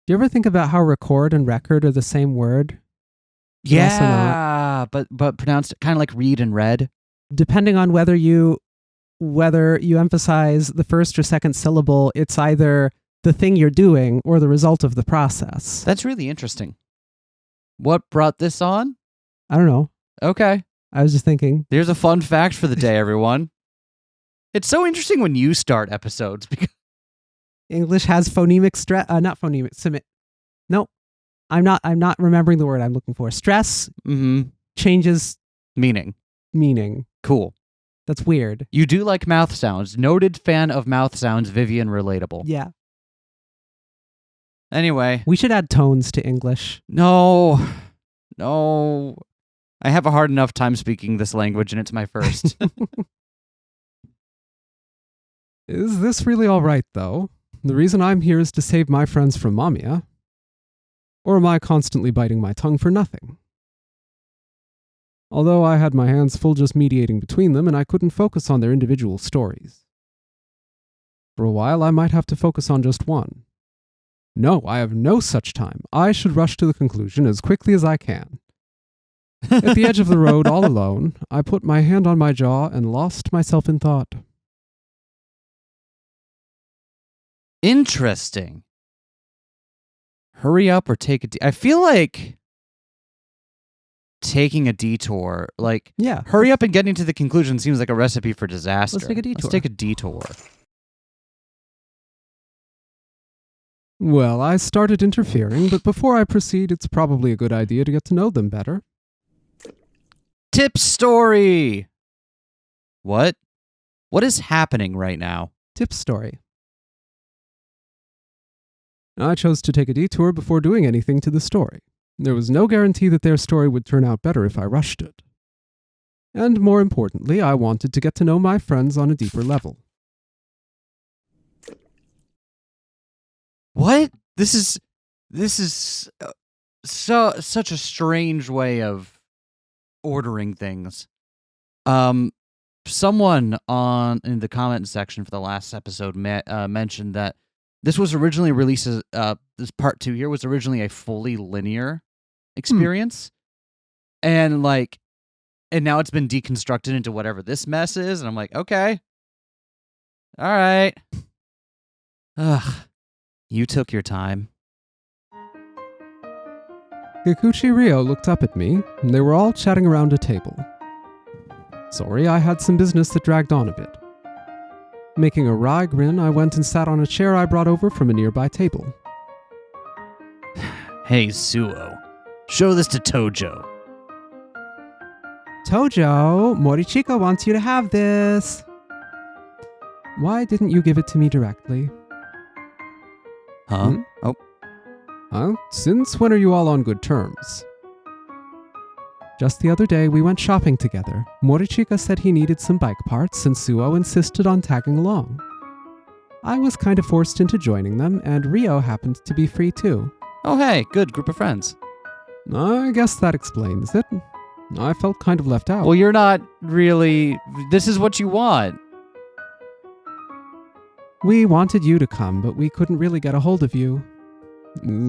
Do you ever think about how record and record are the same word? Yeah, but pronounced kind of like read and read. Depending on whether you emphasize the first or second syllable, it's either the thing you're doing or the result of the process. That's really interesting. What brought this on? I don't know. Okay. I was just thinking. There's a fun fact for the day, everyone. It's so interesting when you start episodes because English has phonemic stress. Not phonemic. No, I'm not remembering the word I'm looking for. Stress changes meaning. Cool. That's weird. You do like mouth sounds. Noted fan of mouth sounds, Vivian Relatable. Yeah. Anyway. We should add tones to English. No. I have a hard enough time speaking this language, and it's my first. Is this really all right, though? The reason I'm here is to save my friends from MAMIYA. Or am I constantly biting my tongue for nothing? Although I had my hands full just mediating between them, and I couldn't focus on their individual stories. For a while, I might have to focus on just one. No, I have no such time. I should rush to the conclusion as quickly as I can. At the edge of the road, all alone, I put my hand on my jaw and lost myself in thought. Interesting. Hurry up or take a I feel like taking a detour, hurry up and getting to the conclusion seems like a recipe for disaster. Let's take a detour. Well, I started interfering, but before I proceed, it's probably a good idea to get to know them better. Tip story! What? What is happening right now? Tip story. I chose to take a detour before doing anything to the story. There was no guarantee that their story would turn out better if I rushed it. And more importantly, I wanted to get to know my friends on a deeper level. What? This is such a strange way of ordering things. Someone in the comment section for the last episode mentioned that this was originally released as this part 2 here was originally a fully linear experience, and now it's been deconstructed into whatever this mess is, and I'm like, okay, all right, you took your time. Kikuchi Ryo looked up at me, and they were all chatting around a table. Sorry, I had some business that dragged on a bit. Making a wry grin, I went and sat on a chair I brought over from a nearby table. Hey, Suo. Show this to Tojo. Tojo, Morichika wants you to have this. Why didn't you give it to me directly? Huh? Oh. Huh? Since when are you all on good terms? Just the other day, we went shopping together. Morichika said he needed some bike parts, and Suo insisted on tagging along. I was kind of forced into joining them, and Ryo happened to be free too. Oh hey, good group of friends. I guess that explains it. I felt kind of left out. Well, you're not really... This is what you want. We wanted you to come, but we couldn't really get a hold of you.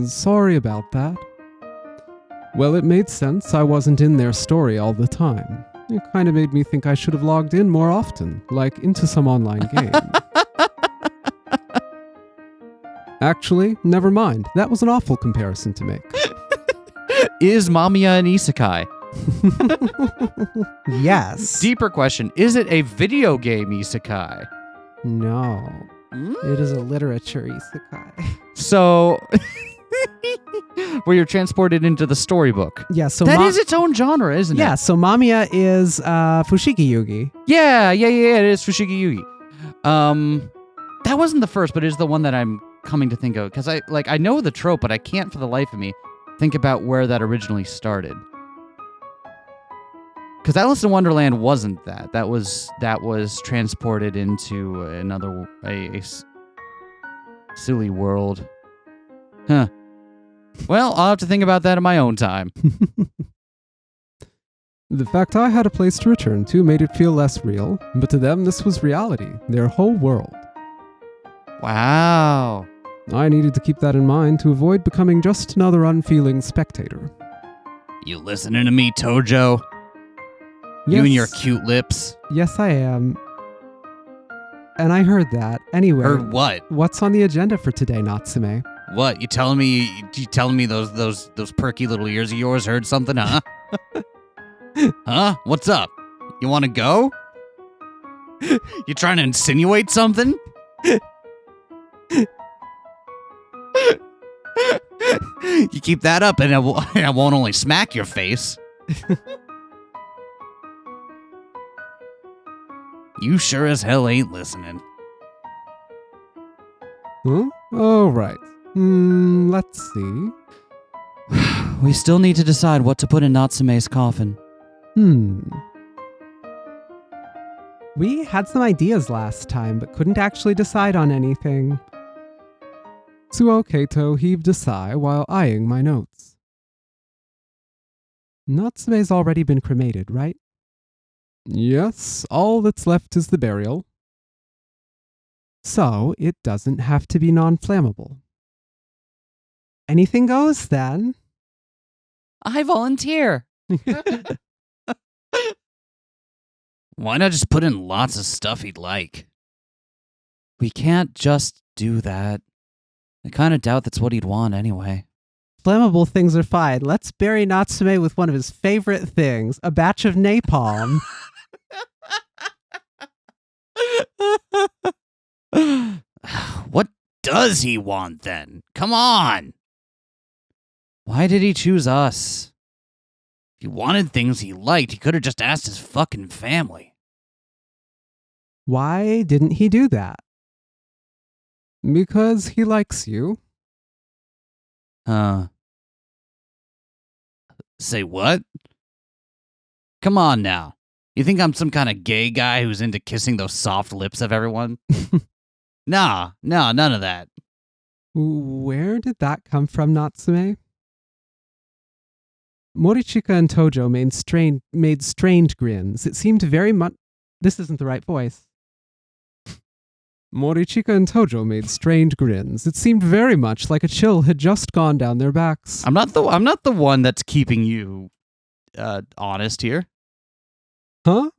Sorry about that. Well, it made sense. I wasn't in their story all the time. It kind of made me think I should have logged in more often, like into some online game. Actually, never mind. That was an awful comparison to make. Is MAMIYA an isekai? Yes. Deeper question. Is it a video game isekai? No. It is a literature isekai. So... where you're transported into the storybook. Yeah, so that is its own genre, isn't it? Yeah, so MAMIYA is Fushigi Yugi. Yeah, it is Fushigi Yugi. That wasn't the first, but it is the one that I'm coming to think of, because I know the trope, but I can't for the life of me think about where that originally started. Because Alice in Wonderland wasn't that. That was transported into another a silly world. Huh. Well, I'll have to think about that in my own time. The fact I had a place to return to made it feel less real, but to them this was reality, their whole world. Wow. I needed to keep that in mind to avoid becoming just another unfeeling spectator. You listening to me, Tojo? Yes, You and your cute lips. Yes, I am. And I heard that. Anyway. Heard what? What's on the agenda for today, Natsume? What? You telling me those perky little ears of yours heard something, huh? Huh? What's up? You want to go? You trying to insinuate something? You keep that up and I won't only smack your face. You sure as hell ain't listening. Huh? All right. Let's see. We still need to decide what to put in Natsume's coffin. We had some ideas last time, but couldn't actually decide on anything. Tsuo Kato heaved a sigh while eyeing my notes. Natsume's already been cremated, right? Yes, all that's left is the burial. So, it doesn't have to be non-flammable. Anything goes, then. I volunteer. Why not just put in lots of stuff he'd like? We can't just do that. I kind of doubt that's what he'd want anyway. Flammable things are fine. Let's bury Natsume with one of his favorite things, a batch of napalm. What does he want then? Come on! Why did he choose us? If he wanted things he liked, he could have just asked his fucking family. Why didn't he do that? Because he likes you. Say what? Come on now. You think I'm some kind of gay guy who's into kissing those soft lips of everyone? Nah, none of that. Where did that come from, Natsume? Morichika and Tojo made strained grins. It seemed very much... This isn't the right voice. Morichika and Tojo made strained grins. It seemed very much like a chill had just gone down their backs. I'm not the one that's keeping you honest here. Huh?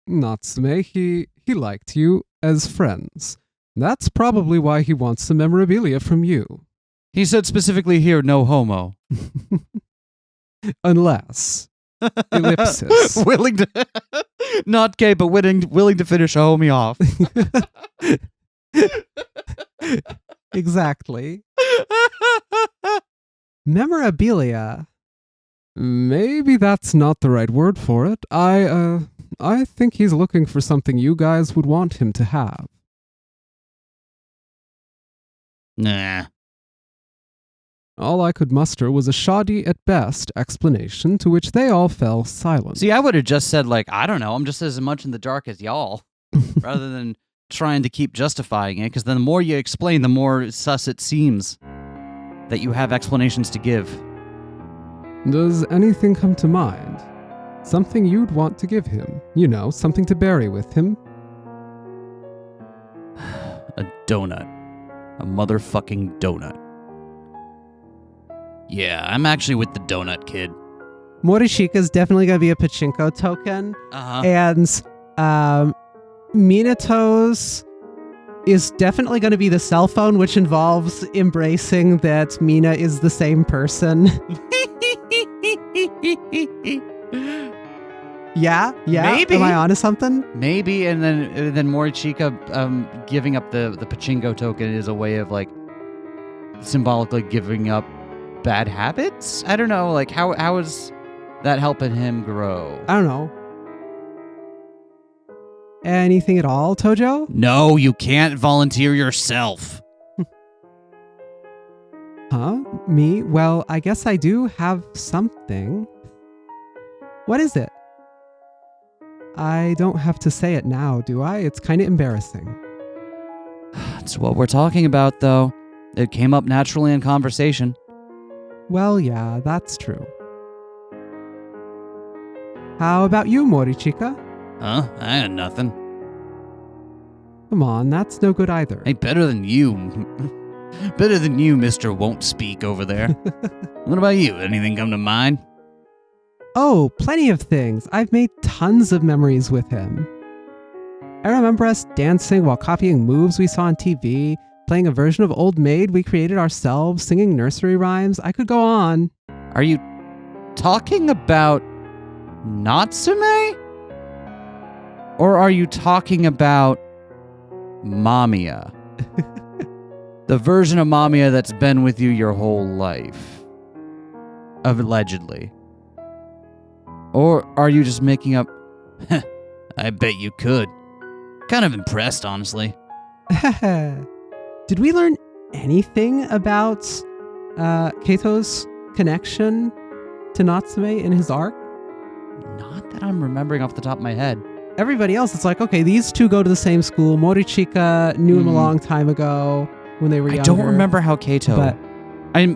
Natsume, he liked you as friends. That's probably why he wants some memorabilia from you. He said specifically here, no homo. Unless. Ellipsis. Willing to... Not gay, but willing to finish a homie off. Exactly. Memorabilia. Maybe that's not the right word for it. I think he's looking for something you guys would want him to have. Nah. All I could muster was a shoddy at best explanation to which they all fell silent. See, I would have just said, like, I don't know, I'm just as much in the dark as y'all, rather than trying to keep justifying it, because then the more you explain, the more sus it seems that you have explanations to give. Does anything come to mind? Something you'd want to give him? You know, something to bury with him? A donut. A motherfucking donut. Yeah, I'm actually with the donut kid. Morishika's definitely going to be a pachinko token. Uh-huh. And Minato's is definitely going to be the cell phone, which involves embracing that Mina is the same person. Yeah? Maybe. Am I onto something? Maybe, and then Morichika giving up the pachinko token is a way of, like, symbolically giving up bad habits? I don't know, like, how is that helping him grow? I don't know. Anything at all, Tojo? No, you can't volunteer yourself. Huh? Me? Well, I guess I do have something. What is it? I don't have to say it now, do I? It's kind of embarrassing. It's what we're talking about, though. It came up naturally in conversation. Well, yeah, that's true. How about you, Morichika? Huh? I had nothing. Come on, that's no good either. Hey, better than you. Better than you, Mr. Won't Speak over there. What about you? Anything come to mind? Oh, plenty of things. I've made tons of memories with him. I remember us dancing while copying moves we saw on TV, playing a version of Old Maid we created ourselves, singing nursery rhymes. I could go on. Are you talking about Natsume? Or are you talking about MAMIYA? The version of MAMIYA that's been with you your whole life. Allegedly. Or are you just making up... I bet you could. Kind of impressed, honestly. Did we learn anything about Keito's connection to Natsume in his arc? Not that I'm remembering off the top of my head. Everybody else, it's like, okay, these two go to the same school. Morichika knew him a long time ago when they were younger. I don't remember how Keito... But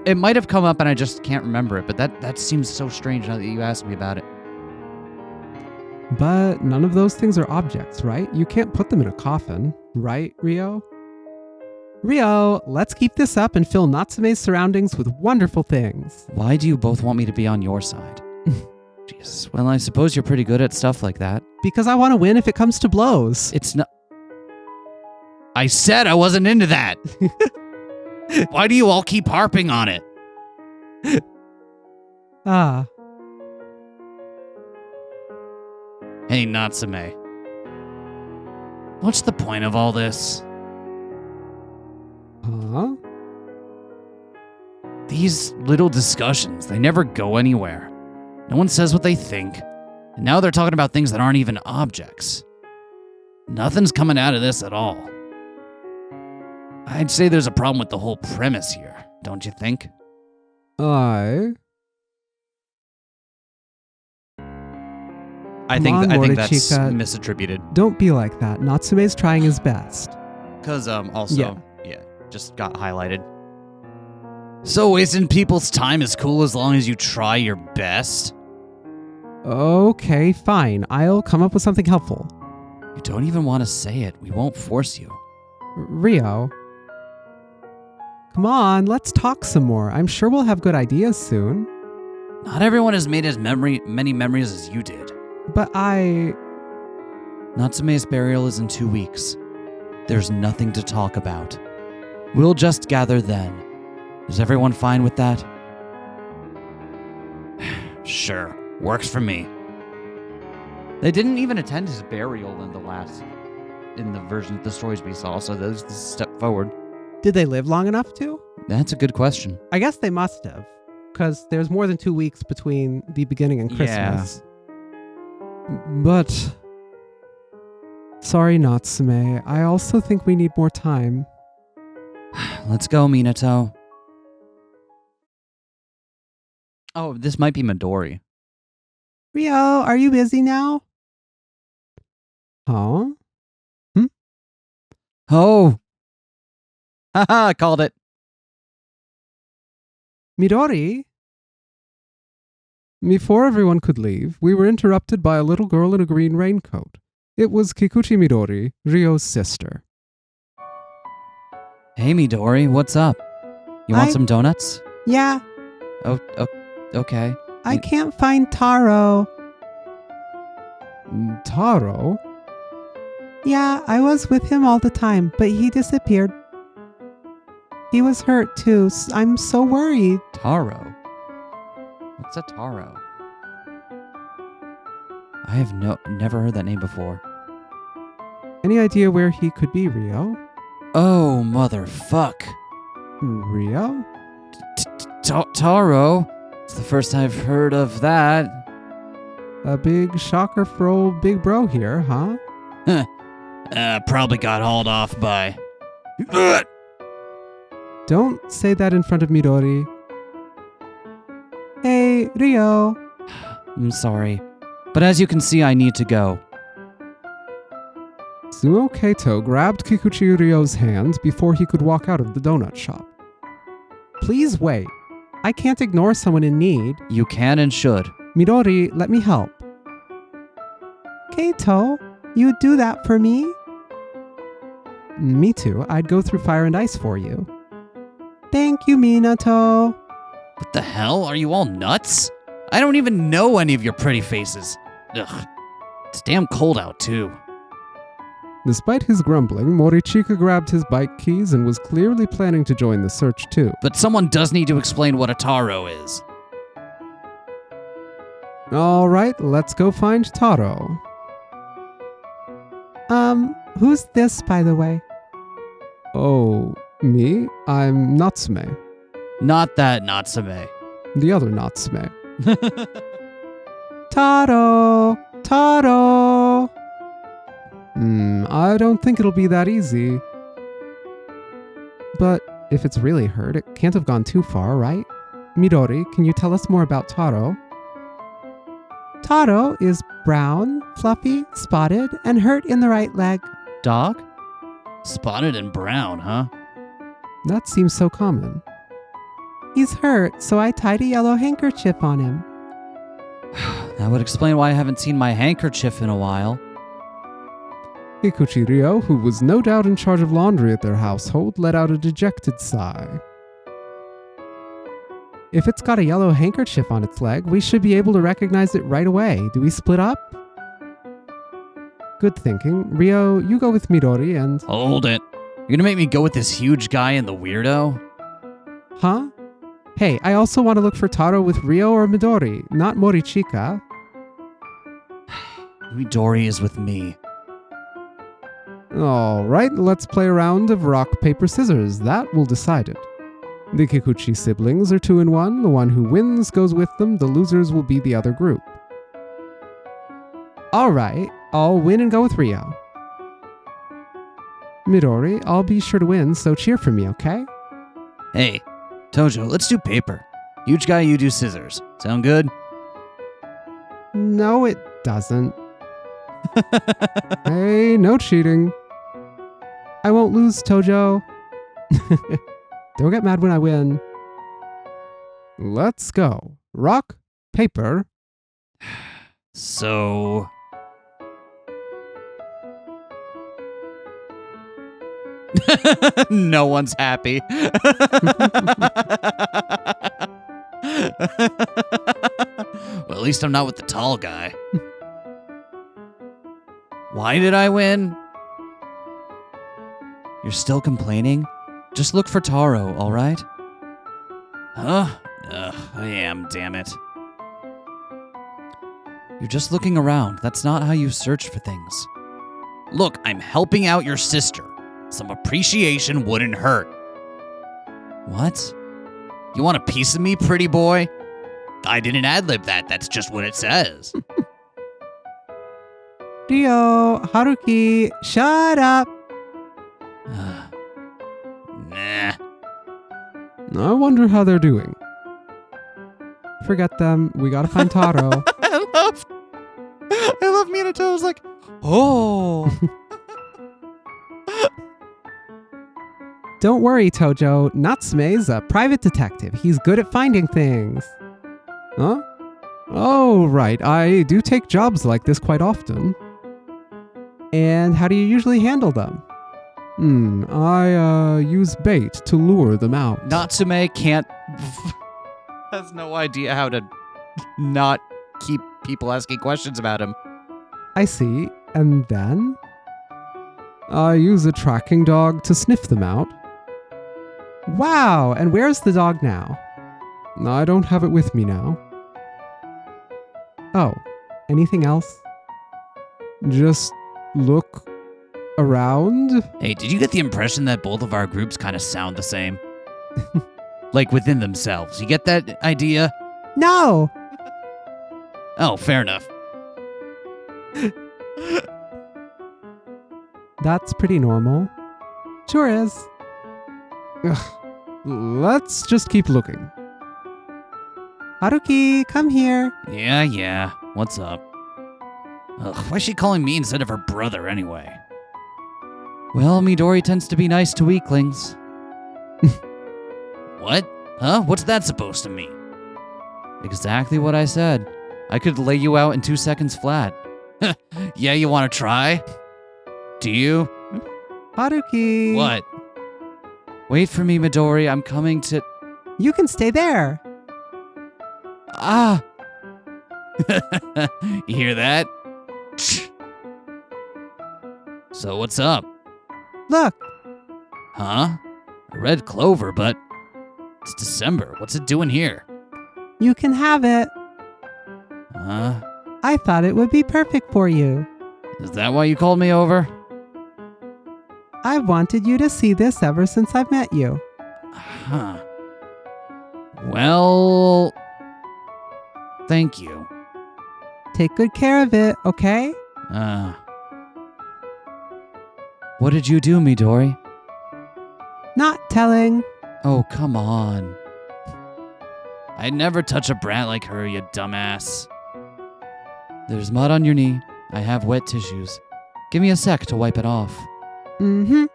it might have come up and I just can't remember it, but that seems so strange now that you asked me about it. But none of those things are objects, right? You can't put them in a coffin, right, Ryo? Ryo, let's keep this up and fill Natsume's surroundings with wonderful things. Why do you both want me to be on your side? Jesus. Well, I suppose you're pretty good at stuff like that. Because I want to win if it comes to blows. It's not... I said I wasn't into that. Why do you all keep harping on it? Ah. Hey, Natsume. What's the point of all this? Huh? These little discussions, they never go anywhere. No one says what they think. And now they're talking about things that aren't even objects. Nothing's coming out of this at all. I'd say there's a problem with the whole premise here, don't you think? I think that's Morichika. misattributed. Don't be like that. Natsume's trying his best. Because also, yeah, just got highlighted. So wasting people's time is cool as long as you try your best? Okay, fine. I'll come up with something helpful. You don't even want to say it. We won't force you. Ryo. Come on, let's talk some more. I'm sure we'll have good ideas soon. Not everyone has made as many memories as you did. But Natsume's burial is in 2 weeks. There's nothing to talk about. We'll just gather then. Is everyone fine with that? Sure, works for me. They didn't even attend his burial in the version of the stories we saw, so this is a step forward. Did they live long enough to? That's a good question. I guess they must have, because there's more than 2 weeks between the beginning and Christmas. But... Sorry, Natsume. I also think we need more time. Let's go, Minato. Oh, this might be Midori. Ryo, are you busy now? Huh? Oh! Haha, called it. Midori? Before everyone could leave, we were interrupted by a little girl in a green raincoat. It was Kikuchi Midori, Ryo's sister. Hey, Midori, what's up? You want some donuts? Yeah. Oh, okay. I can't find Taro. Taro? Yeah, I was with him all the time, but he disappeared. He was hurt too. I'm so worried. Taro? What's a Taro? I have never heard that name before. Any idea where he could be, Ryo? Oh, motherfuck. Ryo? Taro? It's the first I've heard of that. A big shocker for old big bro here, huh? Probably got hauled off by... Don't say that in front of Midori. Hey, Ryo. I'm sorry, but as you can see, I need to go. Sumo Keito grabbed Kikuchi Ryo's hand before he could walk out of the donut shop. Please wait. I can't ignore someone in need. You can and should. Midori, let me help. Keito, you'd do that for me? Me too. I'd go through fire and ice for you. Thank you, Minato. What the hell? Are you all nuts? I don't even know any of your pretty faces. Ugh. It's damn cold out, too. Despite his grumbling, Morichika grabbed his bike keys and was clearly planning to join the search too. But someone does need to explain what a taro is. Alright, let's go find Taro. Who's this, by the way? Oh, me? I'm Natsume. Not that Natsume. The other Natsume. Taro! Taro! I don't think it'll be that easy. But if it's really hurt, it can't have gone too far, right? Midori, can you tell us more about Taro? Taro is brown, fluffy, spotted, and hurt in the right leg. Dog? Spotted and brown, huh? That seems so common. He's hurt, so I tied a yellow handkerchief on him. That would explain why I haven't seen my handkerchief in a while. Hikuchi Ryo, who was no doubt in charge of laundry at their household, let out a dejected sigh. If it's got a yellow handkerchief on its leg, we should be able to recognize it right away. Do we split up? Good thinking. Ryo, you go with Midori and... Hold it. You're gonna make me go with this huge guy and the weirdo? Huh? Hey, I also want to look for Taro with Ryo or Midori, not Morichika. Midori is with me. Alright, let's play a round of rock, paper, scissors. That will decide it. The Kikuchi siblings are 2 in 1. The one who wins goes with them. The losers will be the other group. Alright, I'll win and go with Ryo. Midori, I'll be sure to win, so cheer for me, okay? Hey, Tojo, let's do paper. Huge guy, you do scissors. Sound good? No, it doesn't. Hey, no cheating. I won't lose, Tojo. Don't get mad when I win. Let's go. Rock, paper. So... No one's happy. Well, at least I'm not with the tall guy. Why did I win? You're still complaining? Just look for Taro, alright? Huh? Ugh, I am, damn it. You're just looking around. That's not how you search for things. Look, I'm helping out your sister. Some appreciation wouldn't hurt. What? You want a piece of me, pretty boy? I didn't ad-lib that. That's just what it says. Ryo, Haruki, shut up. Nah. I wonder how they're doing. Forget them. We gotta find Taro. I love Minato's like, oh. Don't worry, Tojo. Natsume's a private detective. He's good at finding things. Huh? Oh, right. I do take jobs like this quite often. And how do you usually handle them? I use bait to lure them out. Natsume can't... has no idea how to not keep people asking questions about him. I see. And then? I use a tracking dog to sniff them out. Wow, and where's the dog now? I don't have it with me now. Oh, anything else? Just look around? Hey, did you get the impression that both of our groups kind of sound the same? Like within themselves. You get that idea? No! Oh, fair enough. That's pretty normal. Sure is. Ugh. Let's just keep looking. Haruki, come here. Yeah. What's up? Ugh, why is she calling me instead of her brother anyway? Well, Midori tends to be nice to weaklings. What? Huh? What's that supposed to mean? Exactly what I said. I could lay you out in 2 seconds flat. Yeah, you want to try? Do you? Haruki! What? Wait for me, Midori. I'm coming to... You can stay there. Ah! You hear that? So what's up? Look, Huh? A red clover, but it's December. What's it doing here? you can have it. Huh? I thought it would be perfect for you. Is that why you called me over? I've wanted you to see this ever since I've met you. Huh. Well... Thank you. Take good care of it, okay? What did you do, Midori? Not telling. Oh, come on. I'd never touch a brat like her, you dumbass. There's mud on your knee. I have wet tissues. Give me a sec to wipe it off. Mm-hmm.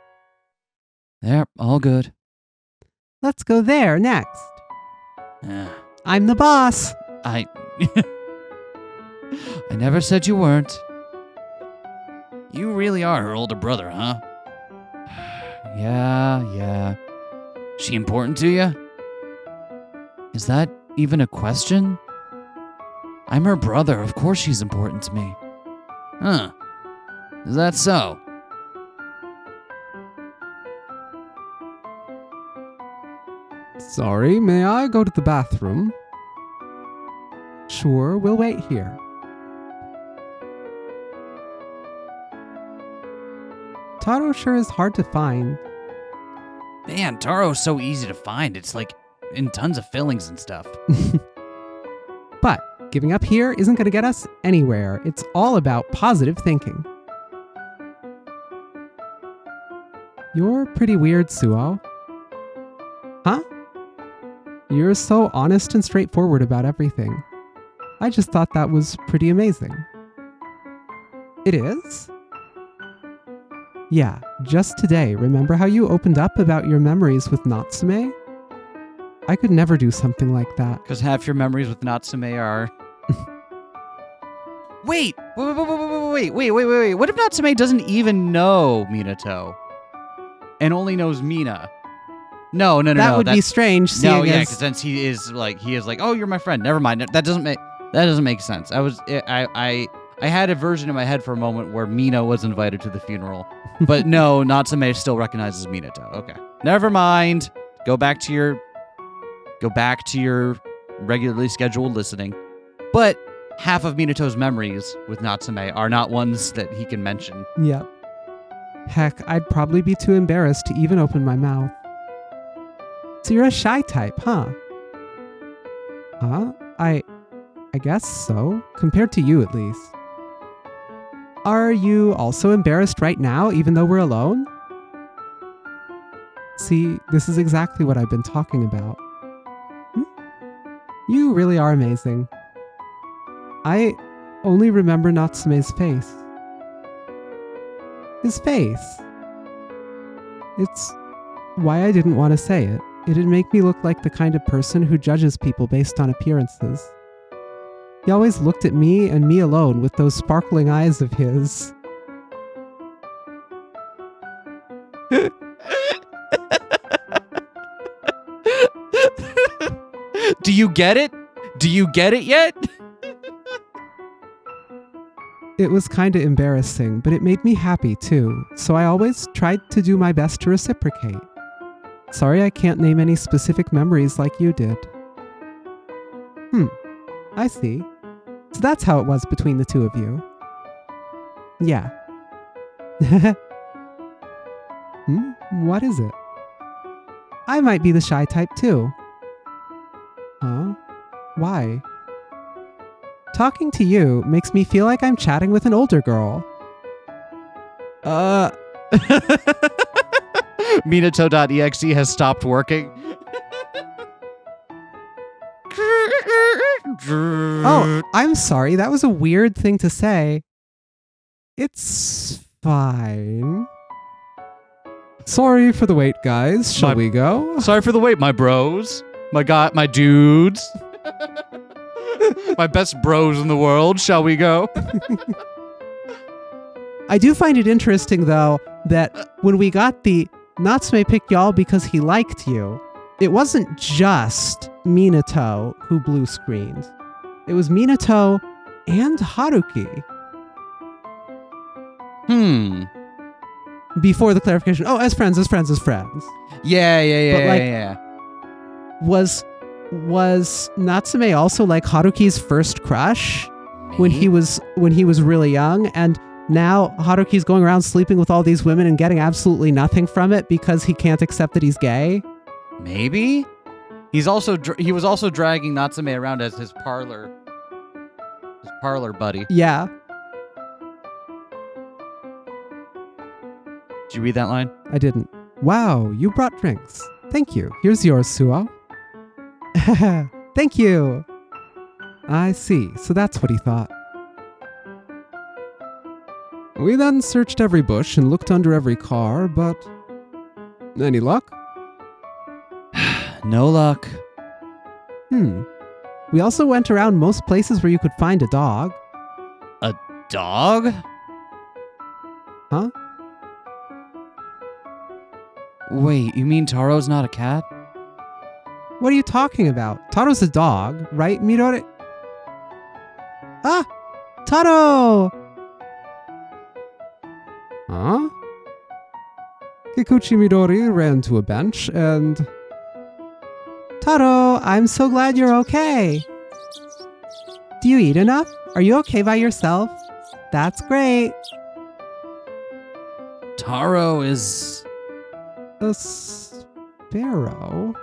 There, all good. Let's go there next. Uh, I'm the boss. I never said you weren't. You really are her older brother, huh? Yeah. She important to you? Is that even a question? I'm her brother. Of course she's important to me. Huh. Is that so? Sorry, may I go to the bathroom? Sure, we'll wait here. Taro sure is hard to find. Man, Taro's so easy to find. It's like in tons of fillings and stuff. But giving up here isn't going to get us anywhere. It's all about positive thinking. You're pretty weird, Suo. Huh? You're so honest and straightforward about everything. I just thought that was pretty amazing. It is? Yeah, just today, remember how you opened up about your memories with Natsume? I could never do something like that. Because half your memories with Natsume are... Wait. What if Natsume doesn't even know Minato? And only knows Mina? No. That would be strange, seeing because then he is like, oh, you're my friend. Never mind. That doesn't make sense. I had a version in my head for a moment where Mina was invited to the funeral. But no, Natsume still recognizes Minato. Okay. Never mind. Go back to your regularly scheduled listening. But half of Minato's memories with Natsume are not ones that he can mention. Yep. Heck, I'd probably be too embarrassed to even open my mouth. So you're a shy type, huh? Huh? I guess so, compared to you at least. Are you also embarrassed right now, even though we're alone? See, this is exactly what I've been talking about. You really are amazing. I only remember Natsume's face. His face. It's why I didn't want to say it. It'd make me look like the kind of person who judges people based on appearances. He always looked at me and me alone with those sparkling eyes of his. Do you get it? Do you get it yet? It was kinda embarrassing, but it made me happy too, so I always tried to do my best to reciprocate. Sorry I can't name any specific memories like you did. I see. So that's how it was between the two of you. Yeah. What is it? I might be the shy type too. Huh? Why? Talking to you makes me feel like I'm chatting with an older girl. Minato.exe has stopped working. Oh, I'm sorry. That was a weird thing to say. It's fine. Sorry for the wait, guys. Shall we go? Sorry for the wait, my bros. My dudes. My best bros in the world. Shall we go? I do find it interesting, though. that when we got the Natsume picked y'all because he liked you, it wasn't just Minato who blue screened. It was Minato and Haruki. Before the clarification, as friends. Yeah. But, like, yeah. Was Natsume also like Haruki's first crush when he Maybe? was really young, and now Haruki's going around sleeping with all these women and getting absolutely nothing from it because he can't accept that he's gay? Maybe? He was also dragging Natsume around as his parlor buddy. Yeah. Did you read that line? I didn't. Wow, you brought drinks. Thank you. Here's yours, Suo. Thank you. I see. So that's what he thought. We then searched every bush and looked under every car, but... Any luck? No luck. We also went around most places where you could find a dog. A dog? Huh? Wait, you mean Taro's not a cat? What are you talking about? Taro's a dog, right, Midori? Ah! Taro! Huh? Kikuchi Midori ran to a bench and... Taro, I'm so glad you're okay. Do you eat enough? Are you okay by yourself? That's great. Taro is... A sparrow?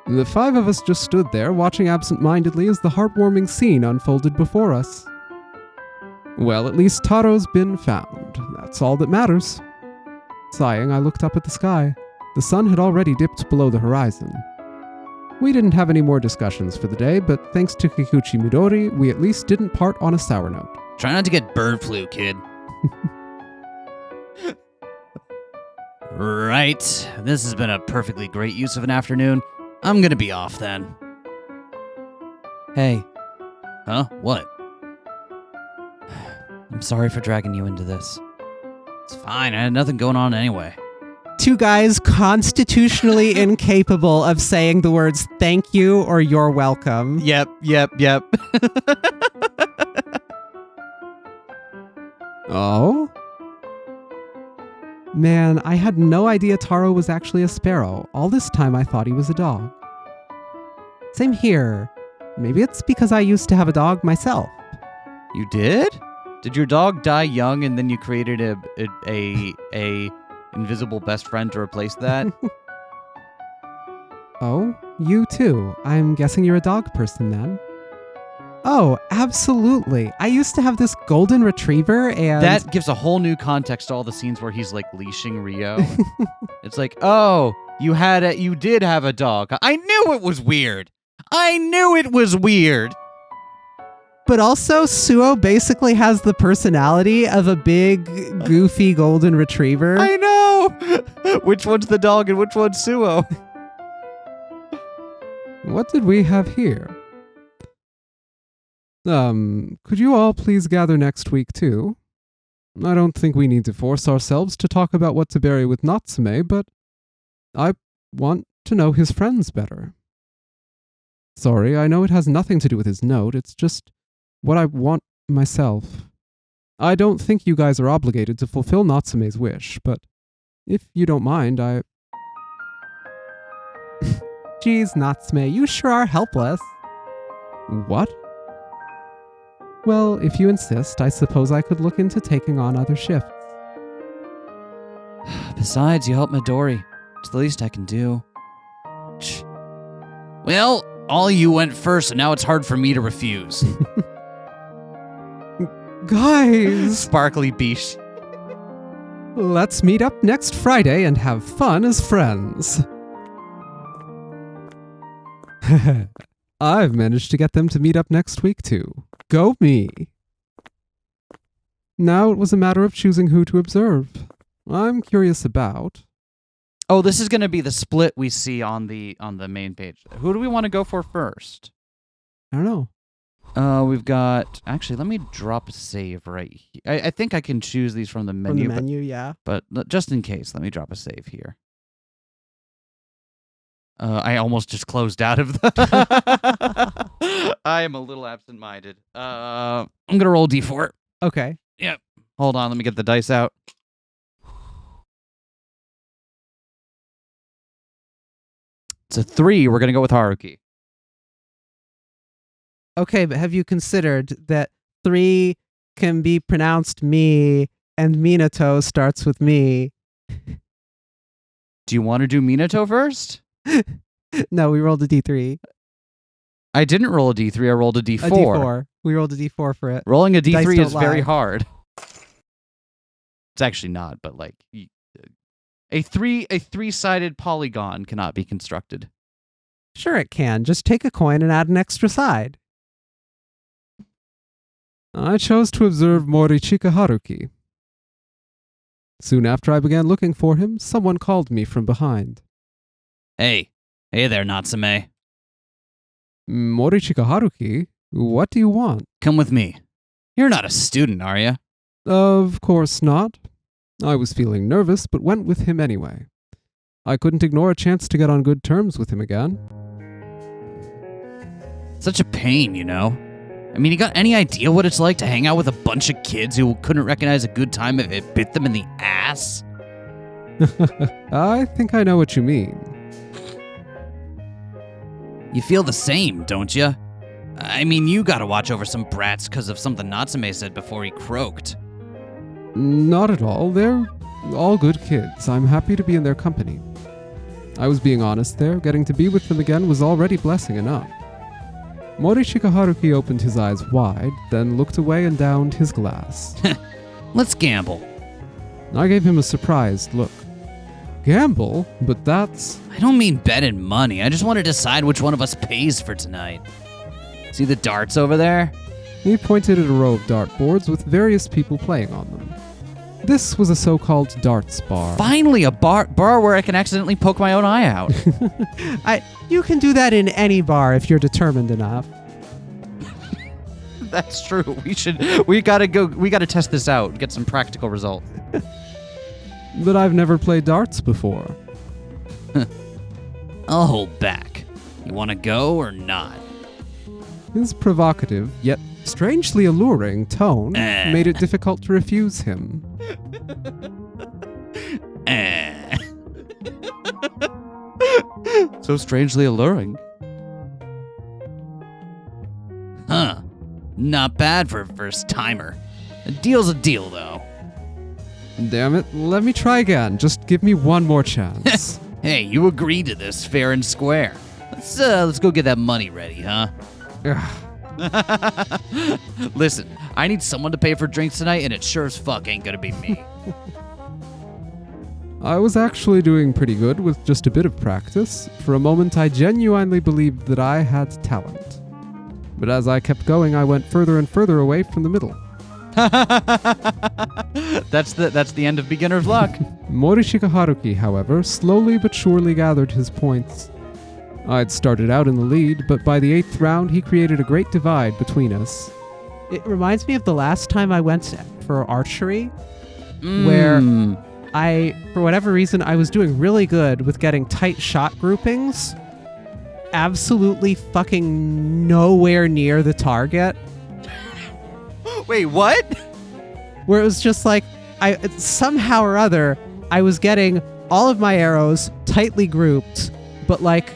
The five of us just stood there, watching absent-mindedly as the heartwarming scene unfolded before us. Well, at least Taro's been found. That's all that matters. Sighing, I looked up at the sky. The sun had already dipped below the horizon. We didn't have any more discussions for the day, but thanks to Kikuchi Midori, we at least didn't part on a sour note. Try not to get bird flu, kid. Right. This has been a perfectly great use of an afternoon. I'm gonna be off then. Hey. Huh? What? I'm sorry for dragging you into this. It's fine. I had nothing going on anyway. Two guys constitutionally incapable of saying the words thank you or you're welcome. Yep. Oh? Man, I had no idea Taro was actually a sparrow. All this time I thought he was a dog. Same here. Maybe it's because I used to have a dog myself. You did? Did your dog die young and then you created a invisible best friend to replace that? Oh, you too. I'm guessing you're a dog person then. Oh, absolutely. I used to have this golden retriever and... That gives a whole new context to all the scenes where he's like leashing Rio. It's like, oh, you did have a dog. I knew it was weird. But also, Suo basically has the personality of a big, goofy golden retriever. I know! Which one's the dog and which one's Suo? What did we have here? Could you all please gather next week too? I don't think we need to force ourselves to talk about what to bury with Natsume, but I want to know his friends better. Sorry, I know it has nothing to do with his note, it's just what I want myself. I don't think you guys are obligated to fulfill Natsume's wish, but if you don't mind, I... Geez, Natsume, you sure are helpless. What? Well, if you insist, I suppose I could look into taking on other shifts. Besides, you helped Midori. It's the least I can do. Well, all you went first, and now it's hard for me to refuse. Guys! Sparkly beach. Let's meet up next Friday and have fun as friends. I've managed to get them to meet up next week too. Go me! Now it was a matter of choosing who to observe. I'm curious about... Oh, this is going to be the split we see on the main page. Who do we want to go for first? I don't know. We've got... Actually, let me drop a save right here. I think I can choose these from the menu. From the menu, yeah. But just in case, let me drop a save here. I almost just closed out of the... I am a little absent-minded. I'm going to roll D4. Okay. Yep. Hold on, let me get the dice out. It's a 3. We're going to go with Haruki. Okay, but have you considered that 3 can be pronounced me and Minato starts with me? Do you want to do Minato first? No, we rolled a D3. I didn't roll a D3, I rolled a D4. A D4. We rolled a D4 for it. Rolling a Dice D3 don't is very lie. hard. It's actually not, but like a three-sided polygon cannot be constructed. Sure it can. Just take a coin and add an extra side. I chose to observe Morichika Haruki. Soon after I began looking for him, someone called me from behind. Hey there, Natsume. Morichika Haruki, what do you want? Come with me. You're not a student, are you? Of course not. I was feeling nervous, but went with him anyway. I couldn't ignore a chance to get on good terms with him again. Such a pain, you know? I mean, you got any idea what it's like to hang out with a bunch of kids who couldn't recognize a good time if it bit them in the ass? I think I know what you mean. You feel the same, don't you? I mean, you gotta watch over some brats because of something Natsume said before he croaked. Not at all. They're all good kids. I'm happy to be in their company. I was being honest there. Getting to be with them again was already blessing enough. Morichika Haruki opened his eyes wide, then looked away and downed his glass. Let's gamble. I gave him a surprised look. Gamble? But that's... I don't mean bet in money. I just want to decide which one of us pays for tonight. See the darts over there? He pointed at a row of dartboards with various people playing on them. This was a so-called darts bar. Finally, a bar where I can accidentally poke my own eye out. You can do that in any bar if you're determined enough. That's true. We gotta test this out, get some practical results. But I've never played darts before. I'll hold back. You want to go or not? His provocative, yet strangely alluring tone made it difficult to refuse him. So strangely alluring. Huh. Not bad for a first timer. A deal's a deal, though. Damn it, let me try again. Just give me one more chance. Hey, you agreed to this fair and square. Let's go get that money ready, huh? Listen, I need someone to pay for drinks tonight, and it sure as fuck ain't gonna be me. I was actually doing pretty good with just a bit of practice. For a moment, I genuinely believed that I had talent. But as I kept going, I went further and further away from the middle. That's the end of beginner's luck. Morichika Haruki, however, slowly but surely gathered his points. I'd started out in the lead, but by the 8th round, he created a great divide between us. It reminds me of the last time I went for archery, where for whatever reason, I was doing really good with getting tight shot groupings. Absolutely fucking nowhere near the target. Wait, what? Where it was just like, somehow or other, I was getting all of my arrows tightly grouped, but like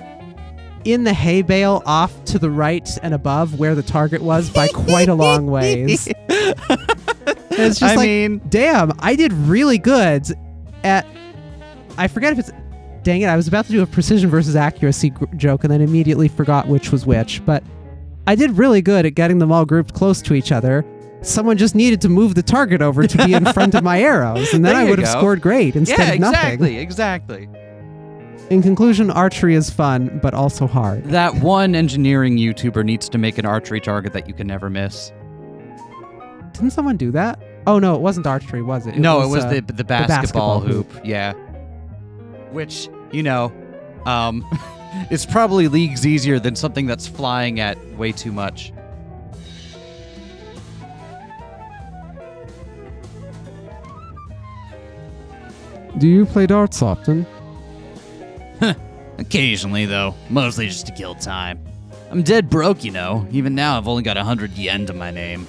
in the hay bale off to the right and above where the target was by quite a long ways. It's just damn, I did really good at, I forget if it's, dang it, I was about to do a precision versus accuracy joke and then immediately forgot which was which, but I did really good at getting them all grouped close to each other. Someone just needed to move the target over to be in front of my arrows, and then I would have scored great instead of nothing. Exactly. In conclusion, archery is fun, but also hard. That one engineering YouTuber needs to make an archery target that you can never miss. Didn't someone do that? Oh, no, it wasn't archery, was it? It was the basketball hoop. Yeah. Which, is probably leagues easier than something that's flying at way too much. Do you play darts often? Occasionally, though. Mostly just to kill time. I'm dead broke, you know. Even now, I've only got 100 yen to my name.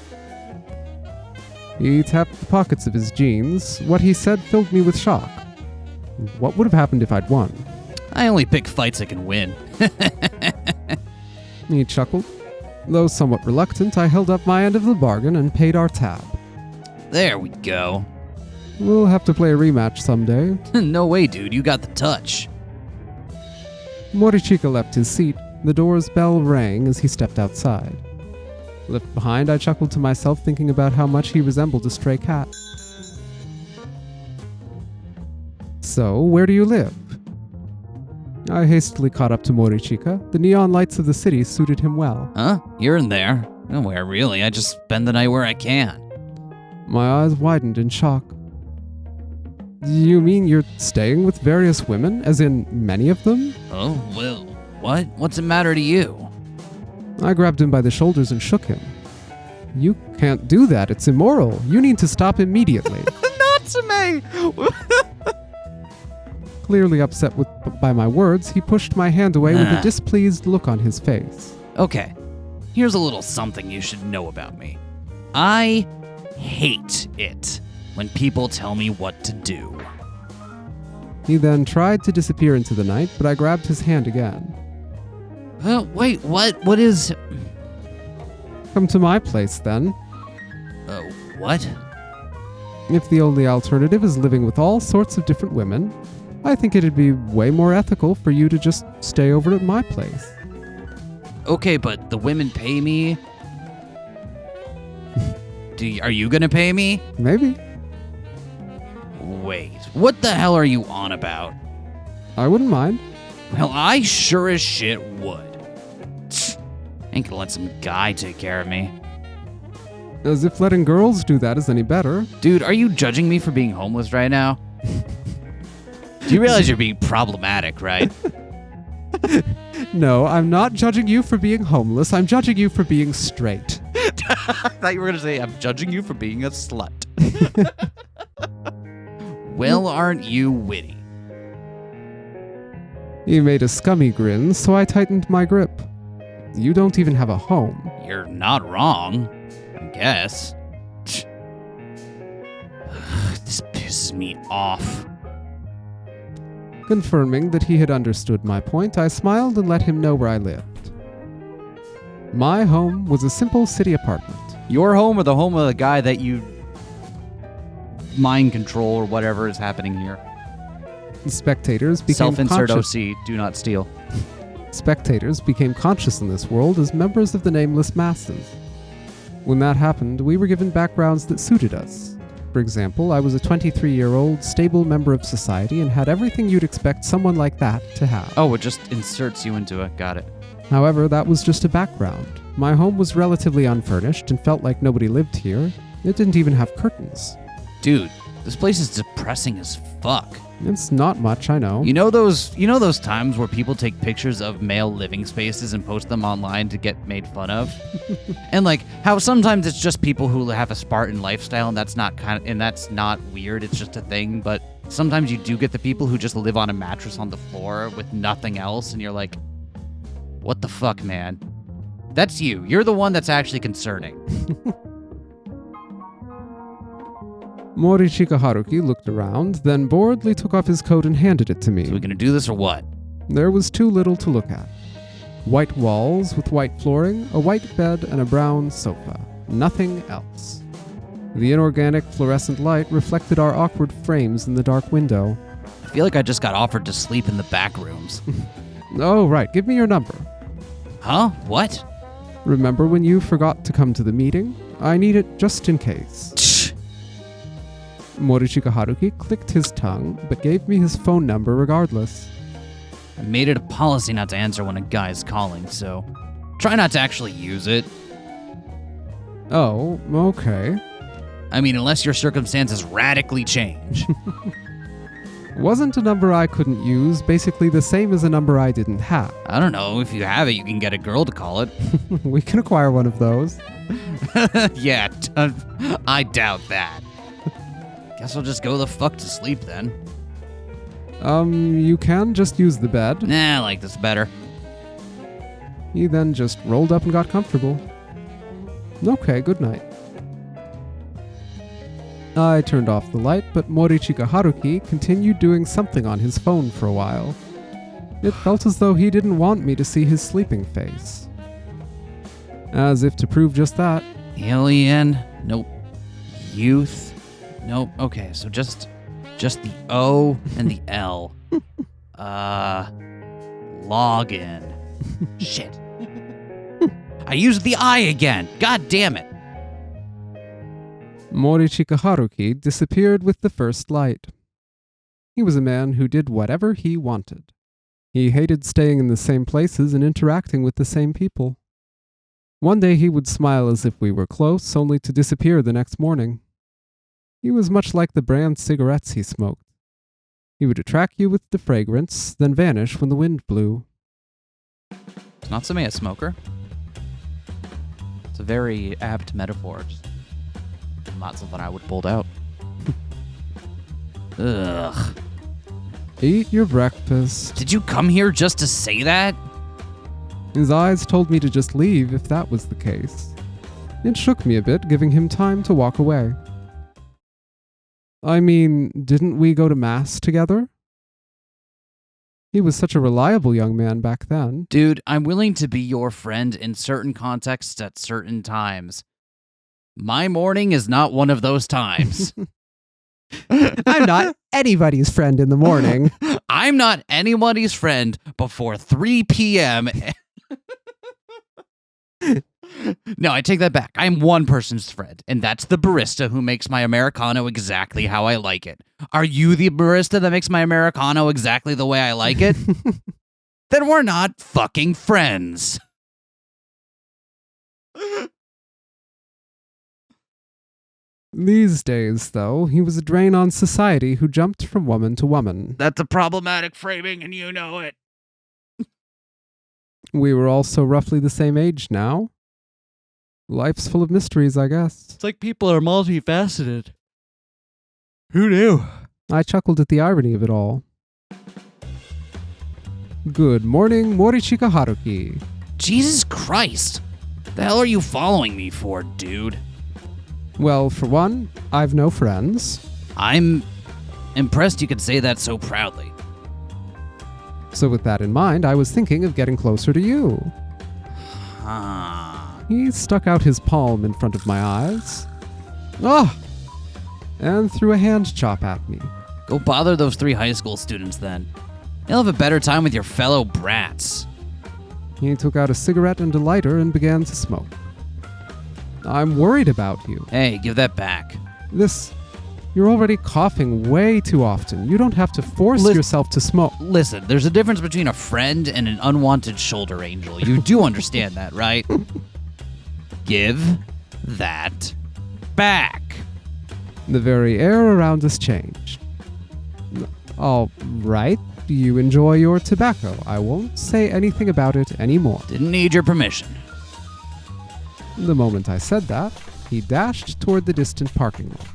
He tapped the pockets of his jeans. What he said filled me with shock. What would have happened if I'd won? I only pick fights I can win. He chuckled. Though somewhat reluctant, I held up my end of the bargain and paid our tab. There we go. We'll have to play a rematch someday. No way, dude. You got the touch. Morichika left his seat. The door's bell rang as he stepped outside. Left behind, I chuckled to myself, thinking about how much he resembled a stray cat. So, where do you live? I hastily caught up to Morichika. The neon lights of the city suited him well. Huh? You're in there? Nowhere, really. I just spend the night where I can. My eyes widened in shock. Do you mean you're staying with various women? As in, many of them? Oh, well, what? What's the matter to you? I grabbed him by the shoulders and shook him. You can't do that. It's immoral. You need to stop immediately. Natsume! Clearly upset by my words, he pushed my hand away with a displeased look on his face. Okay, here's a little something you should know about me. I hate it when people tell me what to do. He then tried to disappear into the night, but I grabbed his hand again. Wait, what? What is... Come to my place, then. What? If the only alternative is living with all sorts of different women, I think it'd be way more ethical for you to just stay over at my place. Okay, but the women pay me. Are you gonna pay me? Maybe. Wait, what the hell are you on about? I wouldn't mind. Well, I sure as shit would. Ain't gonna let some guy take care of me. As if letting girls do that is any better. Dude, are you judging me for being homeless right now? Do you realize you're being problematic, right? No, I'm not judging you for being homeless. I'm judging you for being straight. I thought you were gonna say, I'm judging you for being a slut. Well, aren't you witty? He made a scummy grin, so I tightened my grip. You don't even have a home. You're not wrong, I guess. This pisses me off. Confirming that he had understood my point, I smiled and let him know where I lived. My home was a simple city apartment. Your home or the home of the guy that you mind control or whatever is happening here? Spectators became Self-insert conscious. OC, do not steal. Spectators became conscious in this world as members of the nameless masses. When that happened, we were given backgrounds that suited us. For example, I was a 23-year-old, stable member of society and had everything you'd expect someone like that to have. Oh, it just inserts you into it. Got it. However, that was just a background. My home was relatively unfurnished and felt like nobody lived here. It didn't even have curtains. Dude, this place is depressing as fuck. It's not much, I know. You know those times where people take pictures of male living spaces and post them online to get made fun of? And like how sometimes it's just people who have a Spartan lifestyle and that's not weird, it's just a thing, but sometimes you do get the people who just live on a mattress on the floor with nothing else and you're like, what the fuck, man? That's you. You're the one that's actually concerning. Morichika Haruki looked around, then boredly took off his coat and handed it to me. So we gonna do this or what? There was too little to look at. White walls with white flooring, a white bed, and a brown sofa. Nothing else. The inorganic fluorescent light reflected our awkward frames in the dark window. I feel like I just got offered to sleep in the back rooms. Oh, right. Give me your number. Huh? What? Remember when you forgot to come to the meeting? I need it just in case. Morichika Haruki clicked his tongue, but gave me his phone number regardless. I made it a policy not to answer when a guy is calling, so try not to actually use it. Oh, okay. I mean, unless your circumstances radically change. Wasn't a number I couldn't use basically the same as a number I didn't have? I don't know. If you have it, you can get a girl to call it. We can acquire one of those. Yeah, I doubt that. Guess I'll just go the fuck to sleep then. You can just use the bed. Nah, I like this better. He then just rolled up and got comfortable. Okay, good night. I turned off the light, but Morichika Haruki continued doing something on his phone for a while. It felt as though he didn't want me to see his sleeping face. As if to prove just that. Alien? Nope. Youth? Nope. Okay, so just the O and the L. Login. Shit. I used the I again. God damn it. Morichika Haruki disappeared with the first light. He was a man who did whatever he wanted. He hated staying in the same places and interacting with the same people. One day he would smile as if we were close, only to disappear the next morning. He was much like the brand cigarettes he smoked. He would attract you with the fragrance, then vanish when the wind blew. It's Natsume a smoker? It's a very apt metaphor. Just not something I would pull out. Ugh. Eat your breakfast. Did you come here just to say that? His eyes told me to just leave if that was the case. It shook me a bit, giving him time to walk away. I mean, didn't we go to Mass together? He was such a reliable young man back then. Dude, I'm willing to be your friend in certain contexts at certain times. My morning is not one of those times. I'm not anybody's friend in the morning. I'm not anybody's friend before 3 p.m. No, I take that back. I'm one person's friend, and that's the barista who makes my Americano exactly how I like it. Are you the barista that makes my Americano exactly the way I like it? Then we're not fucking friends. These days, though, he was a drain on society who jumped from woman to woman. That's a problematic framing, and you know it. We were also roughly the same age now. Life's full of mysteries, I guess. It's like people are multifaceted. Who knew? I chuckled at the irony of it all. Good morning, Morichika Haruki. Jesus Christ. The hell are you following me for, dude? Well, for one, I've no friends. I'm impressed you could say that so proudly. So with that in mind, I was thinking of getting closer to you. He stuck out his palm in front of my eyes. Ah! And threw a hand chop at me. Go bother those 3 high school students then. You'll have a better time with your fellow brats. He took out a cigarette and a lighter and began to smoke. I'm worried about you. Hey, give that back. You're already coughing way too often. You don't have to force yourself to smoke. Listen, there's a difference between a friend and an unwanted shoulder angel. You do understand that, right? Give that back. The very air around us changed. All right, you enjoy your tobacco. I won't say anything about it anymore. Didn't need your permission. The moment I said that, he dashed toward the distant parking lot.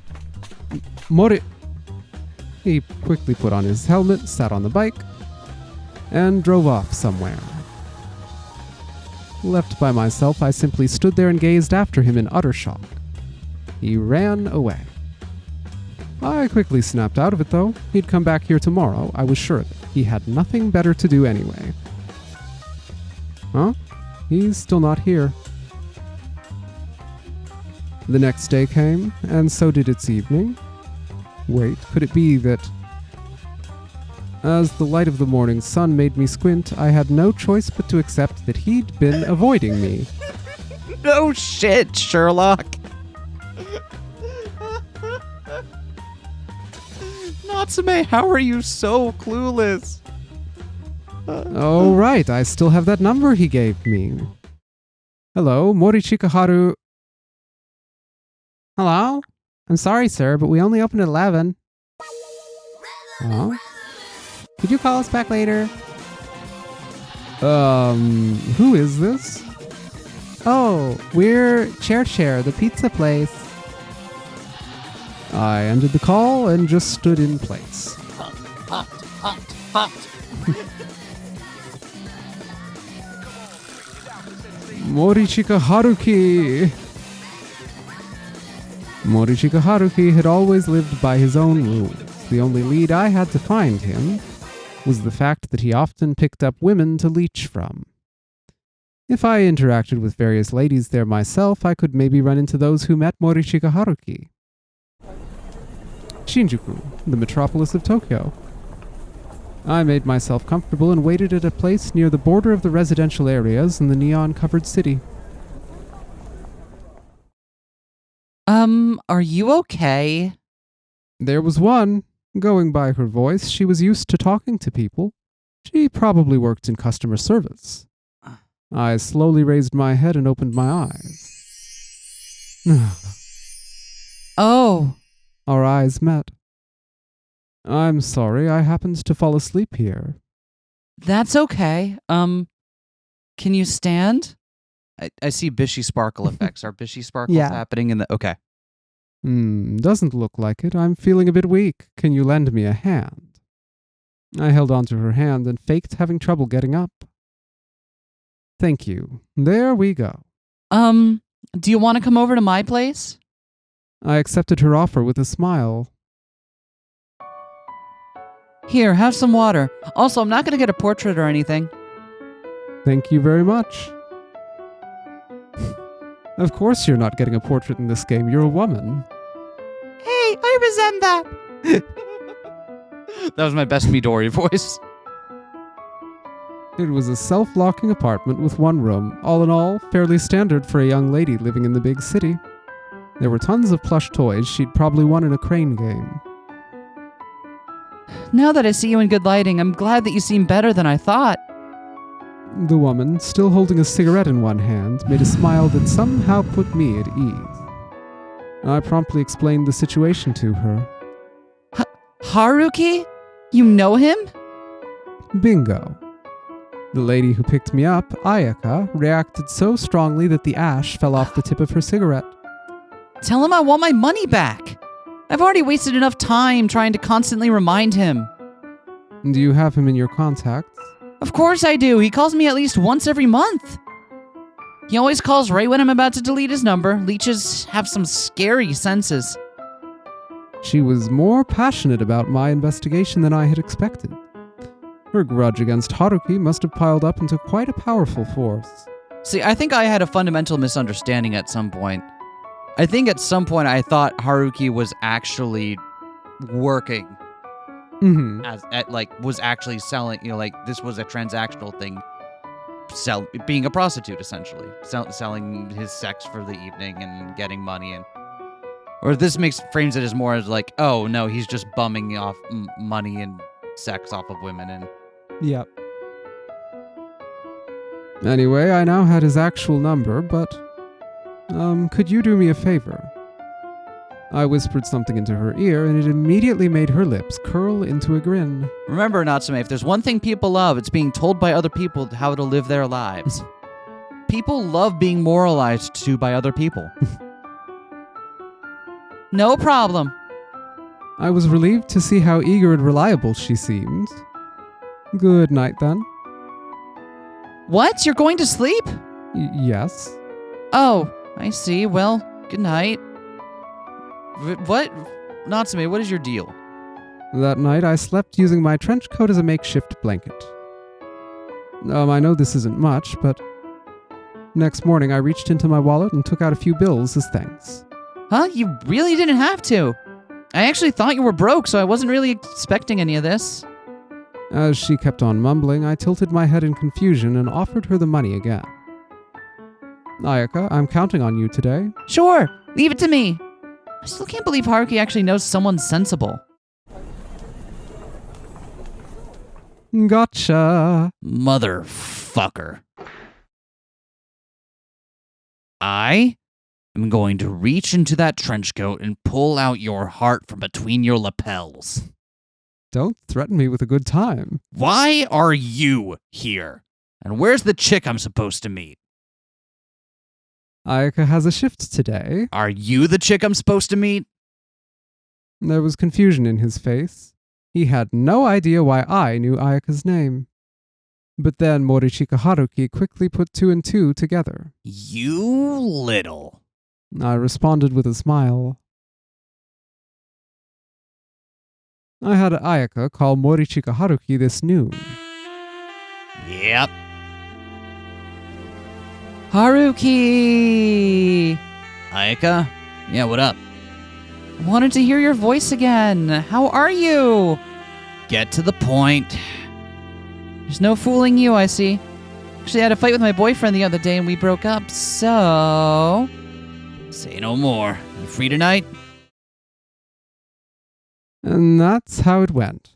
He quickly put on his helmet, sat on the bike, and drove off somewhere. Left by myself, I simply stood there and gazed after him in utter shock. He ran away. I quickly snapped out of it, though. He'd come back here tomorrow, I was sure of it. He had nothing better to do anyway. Huh? He's still not here. The next day came, and so did its evening. Wait, could it be that... As the light of the morning sun made me squint, I had no choice but to accept that he'd been avoiding me. No shit, Sherlock. Natsume, how are you so clueless? Oh, right, I still have that number he gave me. Hello, Morichika Haru... Hello? I'm sorry, sir, but we only open at 11. Huh? Could you call us back later? Who is this? Oh, we're Chair, the pizza place. I ended the call and just stood in place. popped. Morichika Haruki! Morichika Haruki had always lived by his own rules. The only lead I had to find him was the fact that he often picked up women to leech from. If I interacted with various ladies there myself, I could maybe run into those who met Morichika Haruki. Shinjuku, the metropolis of Tokyo. I made myself comfortable and waited at a place near the border of the residential areas in the neon-covered city. Are you okay? There was one. Going by her voice, she was used to talking to people. She probably worked in customer service. I slowly raised my head and opened my eyes. Oh. Our eyes met. I'm sorry, I happened to fall asleep here. That's okay. Can you stand? I see Bishy Sparkle effects. Are Bishy Sparkles happening in the... Okay. Doesn't look like it. I'm feeling a bit weak. Can you lend me a hand? I held onto her hand and faked having trouble getting up. Thank you. There we go. Do you want to come over to my place? I accepted her offer with a smile. Here, have some water. Also, I'm not going to get a portrait or anything. Thank you very much. Of course you're not getting a portrait in this game. You're a woman. Hey, I resent that. That was my best Midori voice. It was a self-locking apartment with one room. All in all, fairly standard for a young lady living in the big city. There were tons of plush toys she'd probably won in a crane game. Now that I see you in good lighting, I'm glad that you seem better than I thought. The woman, still holding a cigarette in one hand, made a smile that somehow put me at ease. I promptly explained the situation to her. Haruki? You know him? Bingo. The lady who picked me up, Ayaka, reacted so strongly that the ash fell off the tip of her cigarette. Tell him I want my money back. I've already wasted enough time trying to constantly remind him. Do you have him in your contacts? Of course I do. He calls me at least once every month. He always calls right when I'm about to delete his number. Leeches have some scary senses. She was more passionate about my investigation than I had expected. Her grudge against Haruki must have piled up into quite a powerful force. See, I think I had a fundamental misunderstanding at some point. I think at some point I thought Haruki was actually working. Was actually selling, this was a transactional thing. Being a prostitute, essentially. Selling his sex for the evening and getting money. Or this frames it as more as like, oh no, he's just bumming off money and sex off of women. And Yep. Anyway, I now had his actual number, but... could you do me a favor? I whispered something into her ear, and it immediately made her lips curl into a grin. Remember, Natsume, if there's one thing people love, it's being told by other people how to live their lives. People love being moralized to by other people. No problem. I was relieved to see how eager and reliable she seemed. Good night, then. What? You're going to sleep? Yes. Oh, I see. Well, good night. What? Natsume, what is your deal? That night, I slept using my trench coat as a makeshift blanket. I know this isn't much, but... Next morning, I reached into my wallet and took out a few bills as thanks. Huh? You really didn't have to. I actually thought you were broke, so I wasn't really expecting any of this. As she kept on mumbling, I tilted my head in confusion and offered her the money again. Ayaka, I'm counting on you today. Sure, leave it to me. I still can't believe Haruki actually knows someone sensible. Gotcha. Motherfucker. I am going to reach into that trench coat and pull out your heart from between your lapels. Don't threaten me with a good time. Why are you here? And where's the chick I'm supposed to meet? Ayaka has a shift today. Are you the chick I'm supposed to meet? There was confusion in his face. He had no idea why I knew Ayaka's name. But then Morichika Haruki quickly put two and two together. You little. I responded with a smile. I had Ayaka call Morichika Haruki this noon. Yep. Haruki! Ayaka? Yeah, what up? I wanted to hear your voice again. How are you? Get to the point. There's no fooling you, I see. Actually, I had a fight with my boyfriend the other day and we broke up, so... Say no more. You free tonight? And that's how it went.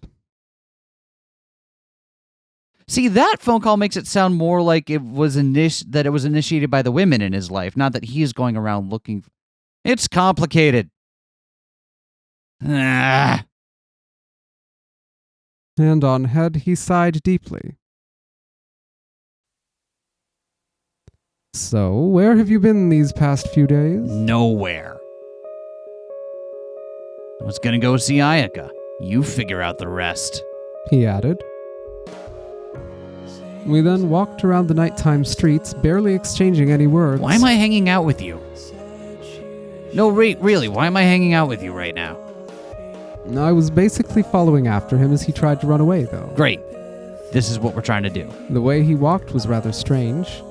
See, that phone call makes it sound more like it was initiated by the women in his life, not that he's going around looking. It's complicated. Ah. Hand on head, he sighed deeply. So, where have you been these past few days? Nowhere. I was gonna go see Ayaka. You figure out the rest. He added. We then walked around the nighttime streets, barely exchanging any words. Why am I hanging out with you? No, really, why am I hanging out with you right now? I was basically following after him as he tried to run away, though. Great. This is what we're trying to do. The way he walked was rather strange.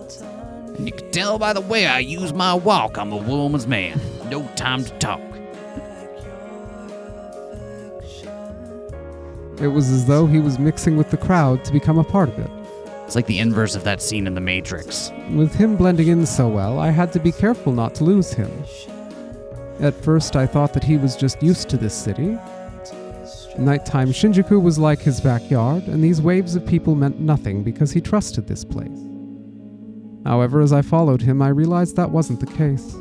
And you can tell by the way I use my walk, I'm a woman's man. No time to talk. It was as though he was mixing with the crowd to become a part of it. It's like the inverse of that scene in The Matrix. With him blending in so well, I had to be careful not to lose him. At first, I thought that he was just used to this city. Nighttime Shinjuku was like his backyard, and these waves of people meant nothing because he trusted this place. However, as I followed him, I realized that wasn't the case.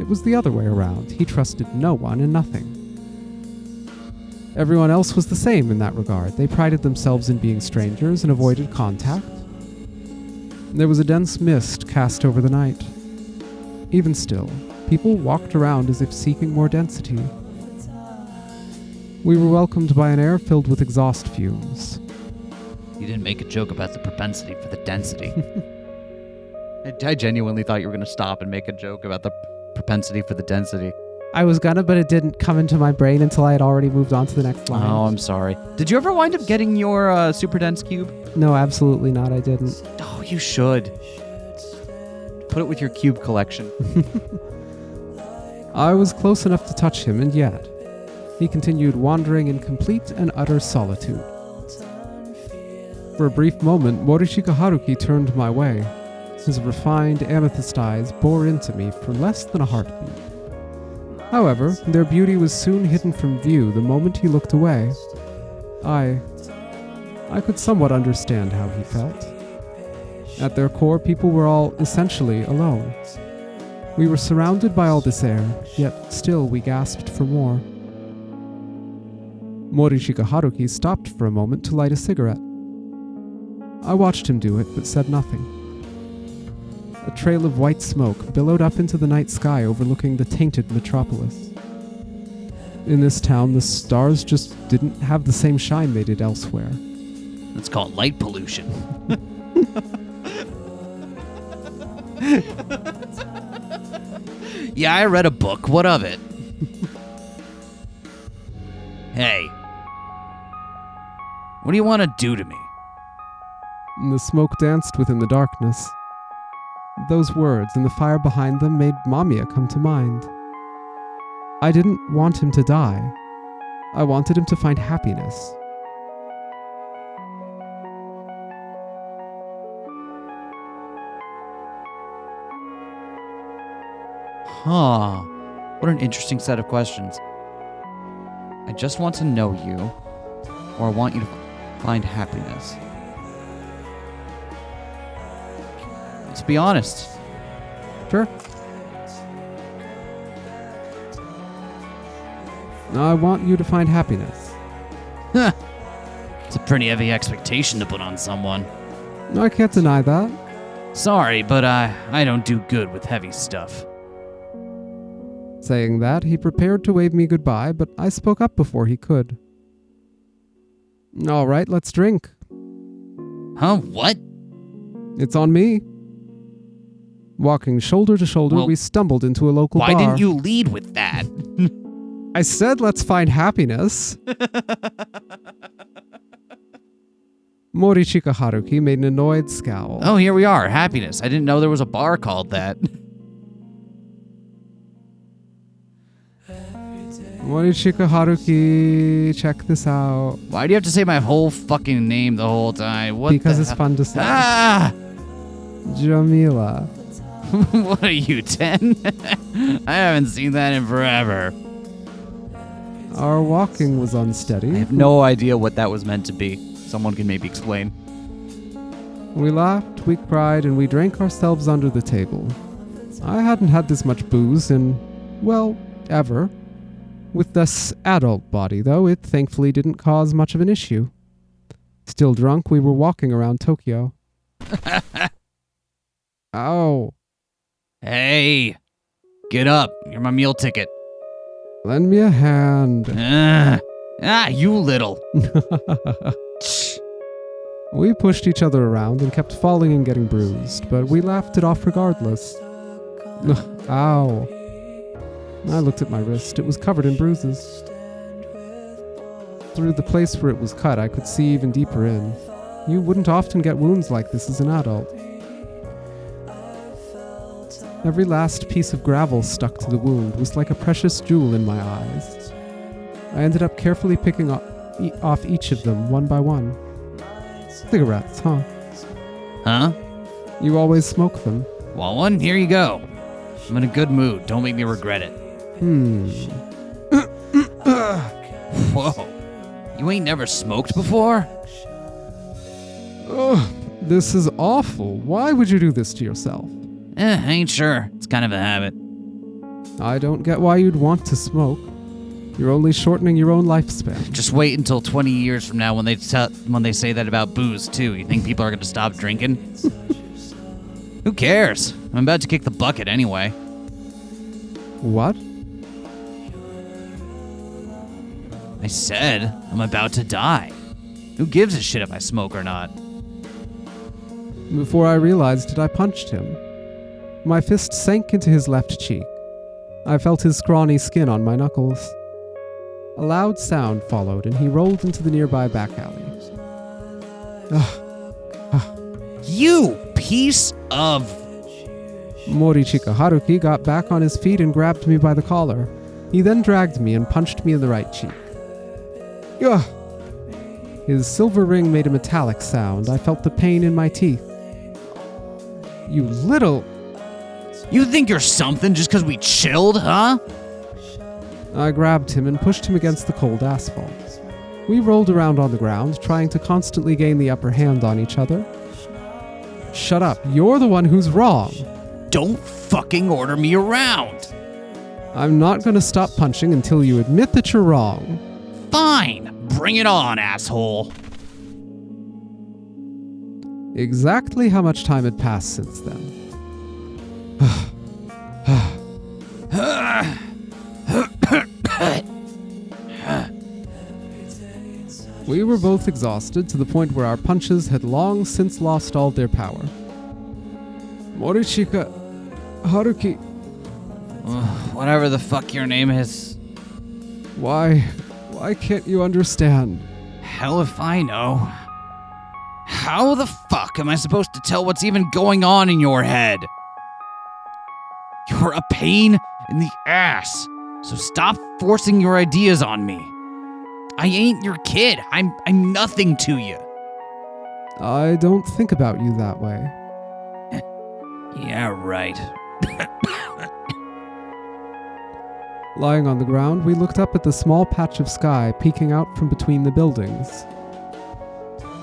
It was the other way around. He trusted no one and nothing. Everyone else was the same in that regard. They prided themselves in being strangers and avoided contact. There was a dense mist cast over the night. Even still, people walked around as if seeking more density. We were welcomed by an air filled with exhaust fumes. You didn't make a joke about the propensity for the density. I genuinely thought you were going to stop and make a joke about the propensity for the density. I was gonna, but it didn't come into my brain until I had already moved on to the next line. Oh, I'm sorry. Did you ever wind up getting your super dense cube? No, absolutely not. I didn't. Oh, you should. Put it with your cube collection. I was close enough to touch him, and yet he continued wandering in complete and utter solitude. For a brief moment, Morichika Haruki turned my way. His refined amethyst eyes bore into me for less than a heartbeat. However, their beauty was soon hidden from view the moment he looked away. I could somewhat understand how he felt. At their core, people were all essentially alone. We were surrounded by all this air, yet still we gasped for more. Morichika Haruki stopped for a moment to light a cigarette. I watched him do it, but said nothing. A trail of white smoke billowed up into the night sky overlooking the tainted metropolis. In this town, the stars just didn't have the same shine they did elsewhere. It's called light pollution. Yeah, I read a book. What of it? Hey. What do you want to do to me? The smoke danced within the darkness. Those words and the fire behind them made MAMIYA come to mind. I didn't want him to die. I wanted him to find happiness. Huh. What an interesting set of questions. I just want to know you, or I want you to find happiness. Let's be honest. Sure. I want you to find happiness. Huh. It's a pretty heavy expectation to put on someone. I can't deny that. Sorry, but I don't do good with heavy stuff. Saying that, he prepared to wave me goodbye, but I spoke up before he could. All right, let's drink. Huh? What? It's on me. Walking shoulder to shoulder, Well, we stumbled into a local bar. Why didn't you lead with that? I said let's find happiness. Morichika Haruki made an annoyed scowl. Oh, here we are. Happiness. I didn't know there was a bar called that. Morichika Haruki, check this out. Why do you have to say my whole fucking name the whole time? What Because the it's hell? fun to say. Ah! Jamila. What are you, 10? I haven't seen that in forever. Our walking was unsteady. I have no idea what that was meant to be. Someone can maybe explain. We laughed, we cried, and we drank ourselves under the table. I hadn't had this much booze in, well, ever. With this adult body, though, it thankfully didn't cause much of an issue. Still drunk, we were walking around Tokyo. Ow. Hey, get up. You're my meal ticket. Lend me a hand. You little. We pushed each other around and kept falling and getting bruised, but we laughed it off regardless. Ow. I looked at my wrist. It was covered in bruises. Through the place where it was cut, I could see even deeper in. You wouldn't often get wounds like this as an adult. Every last piece of gravel stuck to the wound was like a precious jewel in my eyes. I ended up carefully picking off each of them one by one. Cigarettes, huh? Huh? You always smoke them. Well, one, here you go. I'm in a good mood. Don't make me regret it. Whoa. You ain't never smoked before? Ugh, this is awful. Why would you do this to yourself? I ain't sure. It's kind of a habit. I don't get why you'd want to smoke. You're only shortening your own lifespan. Just wait until 20 years from now when they say that about booze, too. You think people are going to stop drinking? Who cares? I'm about to kick the bucket anyway. What? I said I'm about to die. Who gives a shit if I smoke or not? Before I realized it, I punched him. My fist sank into his left cheek. I felt his scrawny skin on my knuckles. A loud sound followed, and he rolled into the nearby back alley. You piece of... Morichika Haruki got back on his feet and grabbed me by the collar. He then dragged me and punched me in the right cheek. Ugh. His silver ring made a metallic sound. I felt the pain in my teeth. You little... You think you're something just because we chilled, huh? I grabbed him and pushed him against the cold asphalt. We rolled around on the ground, trying to constantly gain the upper hand on each other. Shut up. You're the one who's wrong. Don't fucking order me around. I'm not going to stop punching until you admit that you're wrong. Fine. Bring it on, asshole. Exactly how much time had passed since then? We were both exhausted to the point where our punches had long since lost all their power. Morichika Haruki. Whatever the fuck your name is. Why can't you understand? Hell if I know. How the fuck am I supposed to tell what's even going on in your head? You're a pain in the ass, so stop forcing your ideas on me. I ain't your kid. I'm nothing to you. I don't think about you that way. Yeah, right. Lying on the ground, we looked up at the small patch of sky peeking out from between the buildings.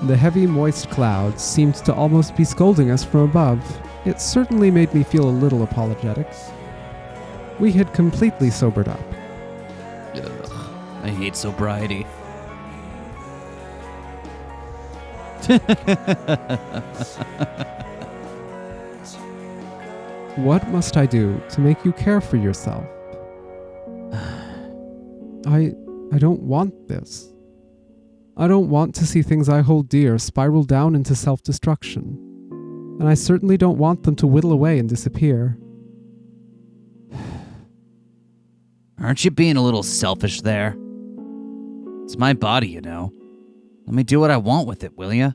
The heavy, moist clouds seemed to almost be scolding us from above. It certainly made me feel a little apologetic. We had completely sobered up. Ugh, I hate sobriety. What must I do to make you care for yourself? I don't want this. I don't want to see things I hold dear spiral down into self-destruction, and I certainly don't want them to whittle away and disappear. Aren't you being a little selfish there? It's my body, you know. Let me do what I want with it, will ya?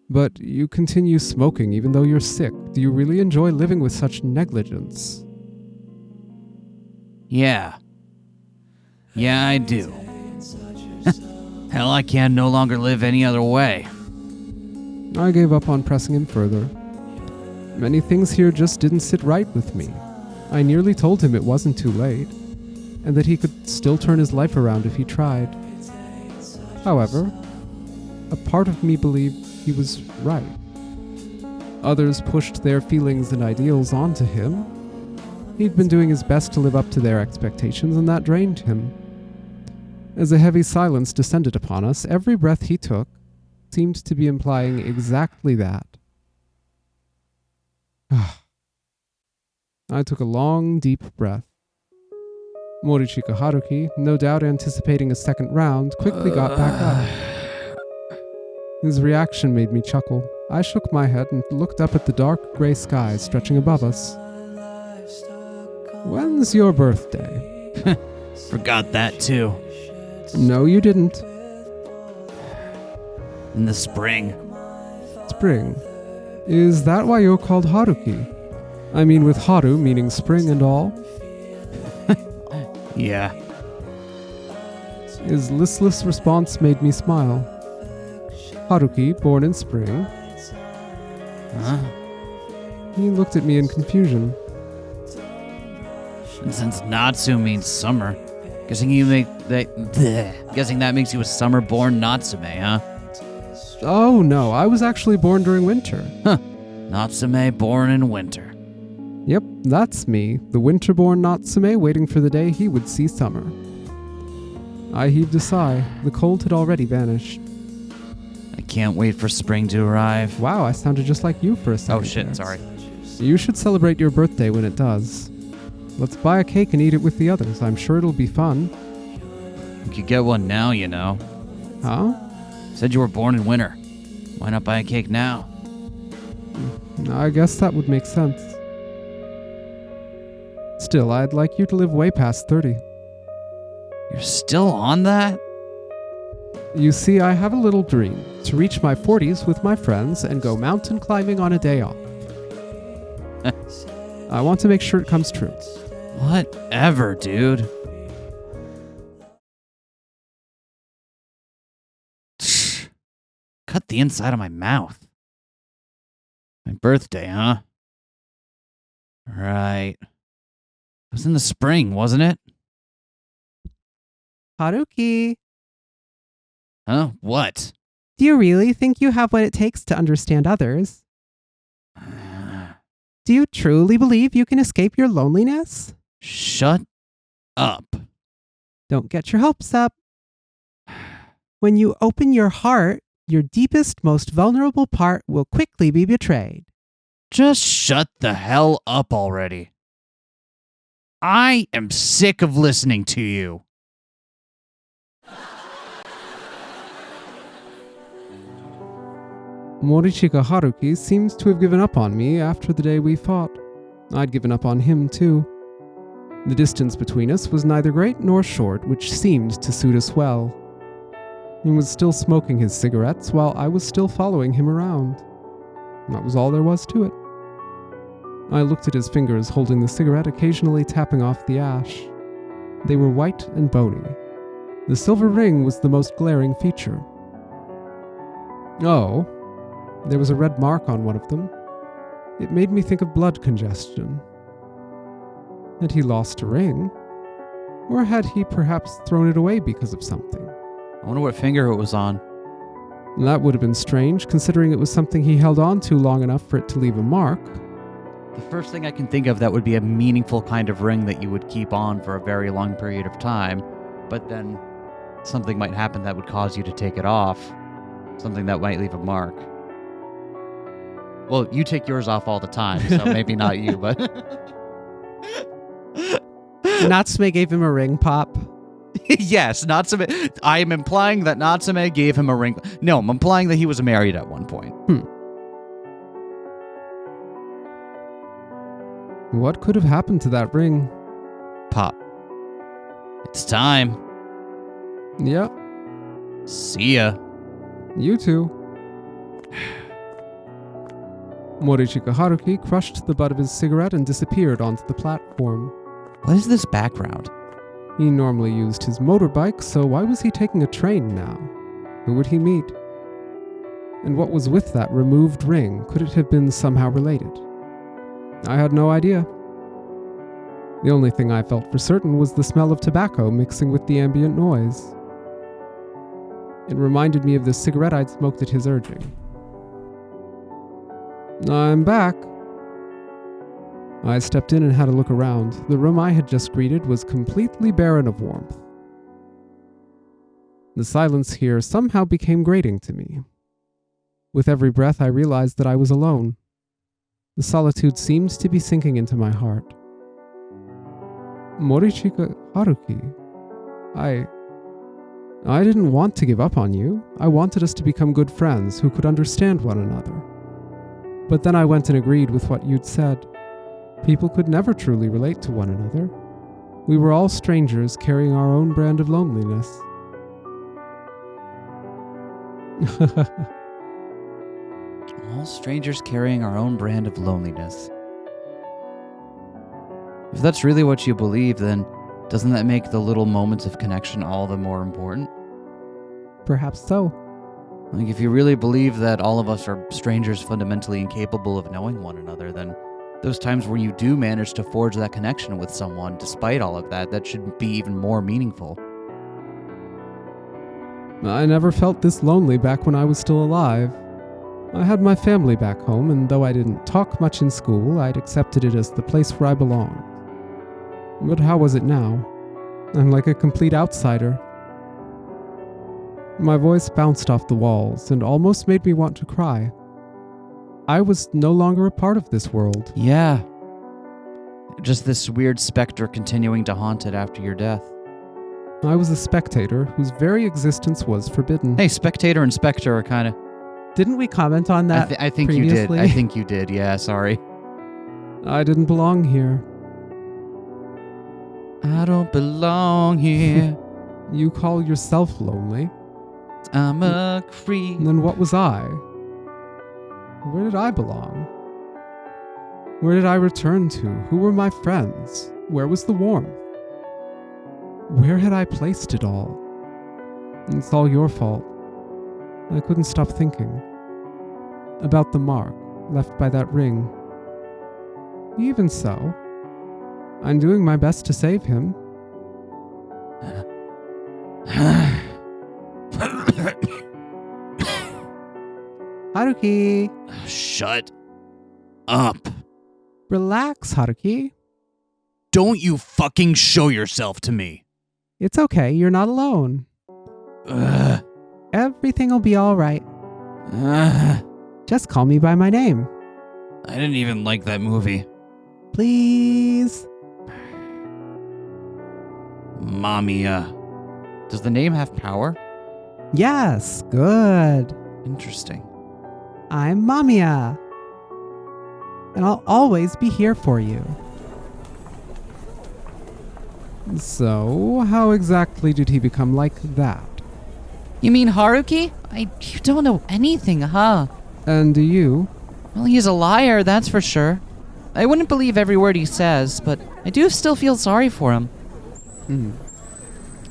But you continue smoking even though you're sick. Do you really enjoy living with such negligence? Yeah. Yeah, I do. Hell, I can no longer live any other way. I gave up on pressing him further. Many things here just didn't sit right with me. I nearly told him it wasn't too late, and that he could still turn his life around if he tried. However, a part of me believed he was right. Others pushed their feelings and ideals onto him. He'd been doing his best to live up to their expectations, and that drained him. As a heavy silence descended upon us, every breath he took seemed to be implying exactly that. I took a long, deep breath. Morichika Haruki, no doubt anticipating a second round, quickly got back up. His reaction made me chuckle. I shook my head and looked up at the dark gray sky stretching above us. When's your birthday? Forgot that too. No, you didn't. In the spring. Spring. Is that why you're called Haruki? I mean, with Haru meaning spring and all? Yeah. His listless response made me smile. Haruki, born in spring. Huh? He looked at me in confusion. And since Natsu means summer, guessing that makes you a summer-born Natsume, huh? Oh no, I was actually born during winter. Huh. Natsume born in winter. Yep, that's me, the winter-born Natsume waiting for the day he would see summer. I heaved a sigh. The cold had already vanished. I can't wait for spring to arrive. Wow, I sounded just like you for a second. Oh shit, there. sorry. You should celebrate your birthday when it does. Let's buy a cake and eat it with the others. I'm sure it'll be fun. You could get one now, you know. Huh? Said you were born in winter. Why not buy a cake now? I guess that would make sense. Still, I'd like you to live way past 30. You're still on that? You see, I have a little dream to reach my 40s with my friends and go mountain climbing on a day off. I want to make sure it comes true. Whatever, dude. Cut the inside of my mouth. My birthday, huh? Right. It was in the spring, wasn't it? Haruki, Huh? What? do you really think you have what it takes to understand others? Do you truly believe you can escape your loneliness? Shut up. Don't get your hopes up. When you open your heart, your deepest, most vulnerable part will quickly be betrayed. Just shut the hell up already. I am sick of listening to you. Morichika Haruki seems to have given up on me after the day we fought. I'd given up on him, too. The distance between us was neither great nor short, which seemed to suit us well. He was still smoking his cigarettes while I was still following him around. That was all there was to it. I looked at his fingers holding the cigarette, occasionally tapping off the ash. They were white and bony. The silver ring was the most glaring feature. Oh, there was a red mark on one of them. It made me think of blood congestion. Had he lost a ring? Or had he perhaps thrown it away because of something? I wonder what finger it was on. That would have been strange, considering it was something he held on to long enough for it to leave a mark. The first thing I can think of that would be a meaningful kind of ring that you would keep on for a very long period of time, but then something might happen that would cause you to take it off. Something that might leave a mark. Well, you take yours off all the time, so maybe not you, but... Natsume gave him a ring pop. Yes, Natsume. I am implying that Natsume gave him a ring. No, I'm implying that he was married at one point. What could have happened to that ring? Pop. It's time. Yeah, See ya. you too. Morichika Haruki crushed the butt of his cigarette and disappeared onto the platform. What is this background? He normally used his motorbike, so why was he taking a train now? Who would he meet? And what was with that removed ring? Could it have been somehow related? I had no idea. The only thing I felt for certain was the smell of tobacco mixing with the ambient noise. It reminded me of the cigarette I'd smoked at his urging. I'm back. I stepped in and had a look around. The room I had just greeted was completely barren of warmth. The silence here somehow became grating to me. With every breath, I realized that I was alone. The solitude seemed to be sinking into my heart. Morichika Haruki, I didn't want to give up on you. I wanted us to become good friends who could understand one another. But then I went and agreed with what you'd said. People could never truly relate to one another. We were all strangers carrying our own brand of loneliness. All strangers carrying our own brand of loneliness. If that's really what you believe, then doesn't that make the little moments of connection all the more important? Perhaps so. Like, if you really believe that all of us are strangers fundamentally incapable of knowing one another, then those times where you do manage to forge that connection with someone, despite all of that, that should be even more meaningful. I never felt this lonely back when I was still alive. I had my family back home, and though I didn't talk much in school, I'd accepted it as the place where I belonged. But how was it now? I'm like a complete outsider. My voice bounced off the walls and almost made me want to cry. I was no longer a part of this world. Yeah. Just this weird specter continuing to haunt it after your death. I was a spectator whose very existence was forbidden. Hey, spectator and specter are kind of... Didn't we comment on that I think previously? you did. I think you did. Yeah, sorry. I didn't belong here. I don't belong here. You call yourself lonely. I'm a creep. Then what was I? Where did I belong? Where did I return to? Who were my friends? Where was the warmth? Where had I placed it all? It's all your fault. I couldn't stop thinking about the mark left by that ring. Even so, I'm doing my best to save him. Haruki! Shut up. Relax, Haruki. Don't you fucking show yourself to me. It's okay, you're not alone. Ugh. Everything will be alright. Ugh. Just call me by my name. I didn't even like that movie. Please. MAMIYA. Does the name have power? Yes, good. Interesting. I'm MAMIYA. And I'll always be here for you. So, how exactly did he become like that? You mean Haruki? You don't know anything, huh? And do you? Well, he's a liar, that's for sure. I wouldn't believe every word he says, but I do still feel sorry for him.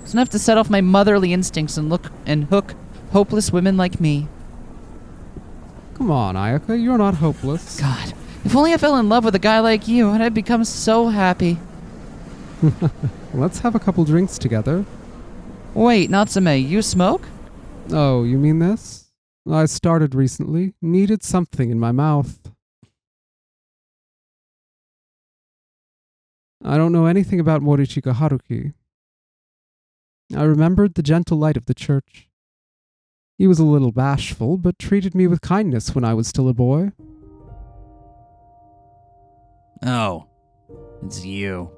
Doesn't have to set off my motherly instincts and hook hopeless women like me. Come on, Ayaka, you're not hopeless. God, if only I fell in love with a guy like you, and I'd become so happy. Let's have a couple drinks together. Wait, Natsume, you smoke? Oh, you mean this? I started recently. Needed something in my mouth. I don't know anything about Morichika Haruki. I remembered the gentle light of the church. He was a little bashful, but treated me with kindness when I was still a boy. Oh, it's you.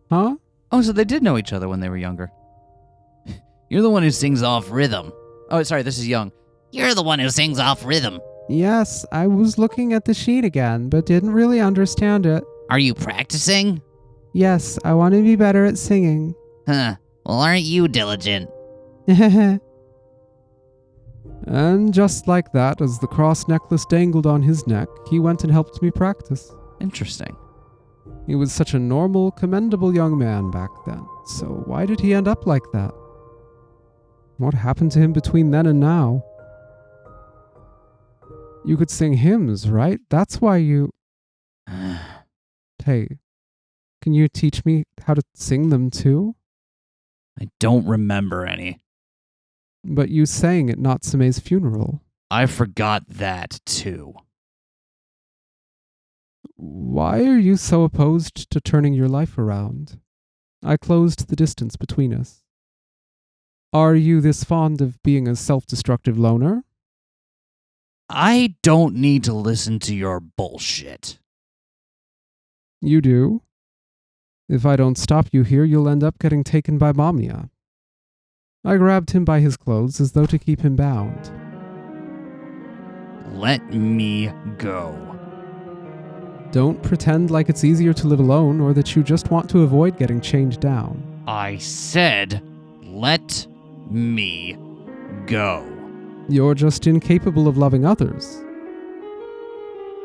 Huh? Oh, so they did know each other when they were younger. You're the one who sings off rhythm. Oh, sorry, this is Young. You're the one who sings off rhythm. Yes, I was looking at the sheet again, but didn't really understand it. Are you practicing? Yes, I want to be better at singing. Huh. Well, aren't you diligent? And just like that, as the cross necklace dangled on his neck, he went and helped me practice. Interesting. He was such a normal, commendable young man back then, so why did he end up like that? What happened to him between then and now? You could sing hymns, right? That's why you... Hey, can you teach me how to sing them too? I don't remember any. But you sang at Natsume's funeral. I forgot that, too. Why are you so opposed to turning your life around? I closed the distance between us. Are you this fond of being a self-destructive loner? I don't need to listen to your bullshit. You do. If I don't stop you here, you'll end up getting taken by MAMIYA. I grabbed him by his clothes as though to keep him bound. Let me go. Don't pretend like it's easier to live alone or that you just want to avoid getting chained down. I said, let me go. You're just incapable of loving others.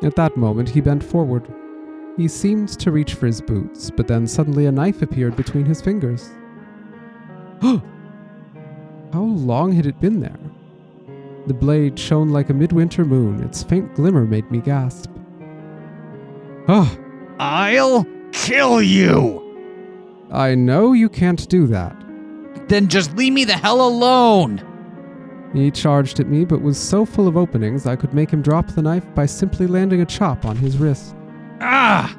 At that moment, he bent forward. He seemed to reach for his boots, but then suddenly a knife appeared between his fingers. How long had it been there? The blade shone like a midwinter moon. Its faint glimmer made me gasp. I'll kill you! I know you can't do that. Then just leave me the hell alone! He charged at me, but was so full of openings I could make him drop the knife by simply landing a chop on his wrist. Ah!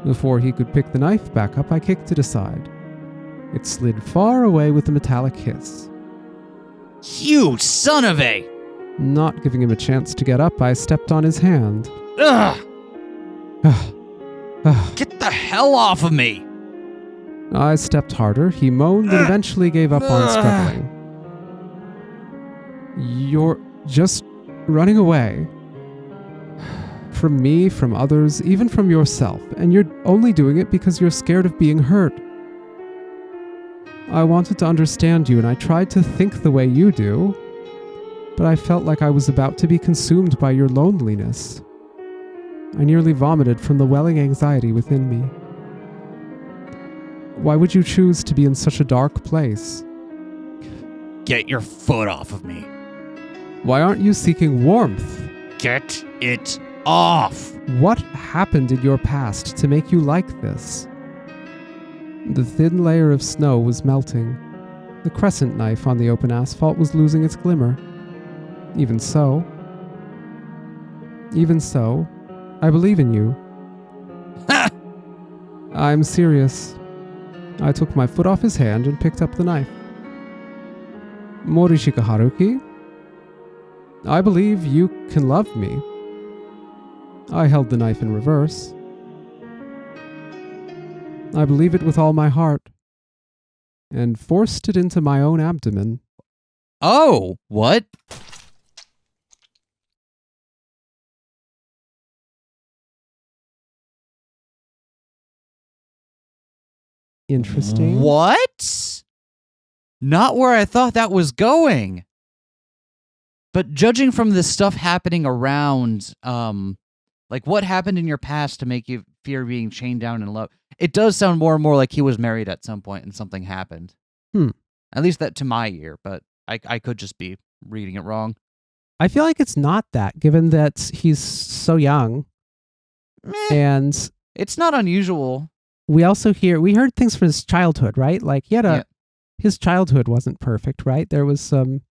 Before he could pick the knife back up, I kicked it aside. It slid far away with a metallic hiss. You son of a... Not giving him a chance to get up, I stepped on his hand. Ugh! Get the hell off of me! I stepped harder. He moaned and eventually gave up on struggling. You're just running away. From me, from others, even from yourself, and you're only doing it because you're scared of being hurt. I wanted to understand you, and I tried to think the way you do, but I felt like I was about to be consumed by your loneliness. I nearly vomited from the welling anxiety within me. Why would you choose to be in such a dark place? Get your foot off of me. Why aren't you seeking warmth? Get it off! What happened in your past to make you like this? The thin layer of snow was melting. The crescent knife on the open asphalt was losing its glimmer. Even so, I believe in you. I'm serious. I took my foot off his hand and picked up the knife. Morishika Haruki, I believe you can love me. I held the knife in reverse. I believe it with all my heart, and forced it into my own abdomen. Oh, what? Interesting. What? Not where I thought that was going. But judging from the stuff happening around, like what happened in your past to make you fear being chained down in love, it does sound more and more like he was married at some point and something happened. At least that to my ear, but I could just be reading it wrong. I feel like it's not that, given that he's so young. And it's not unusual. we heard things from his childhood, right? Like his childhood wasn't perfect, right? There was some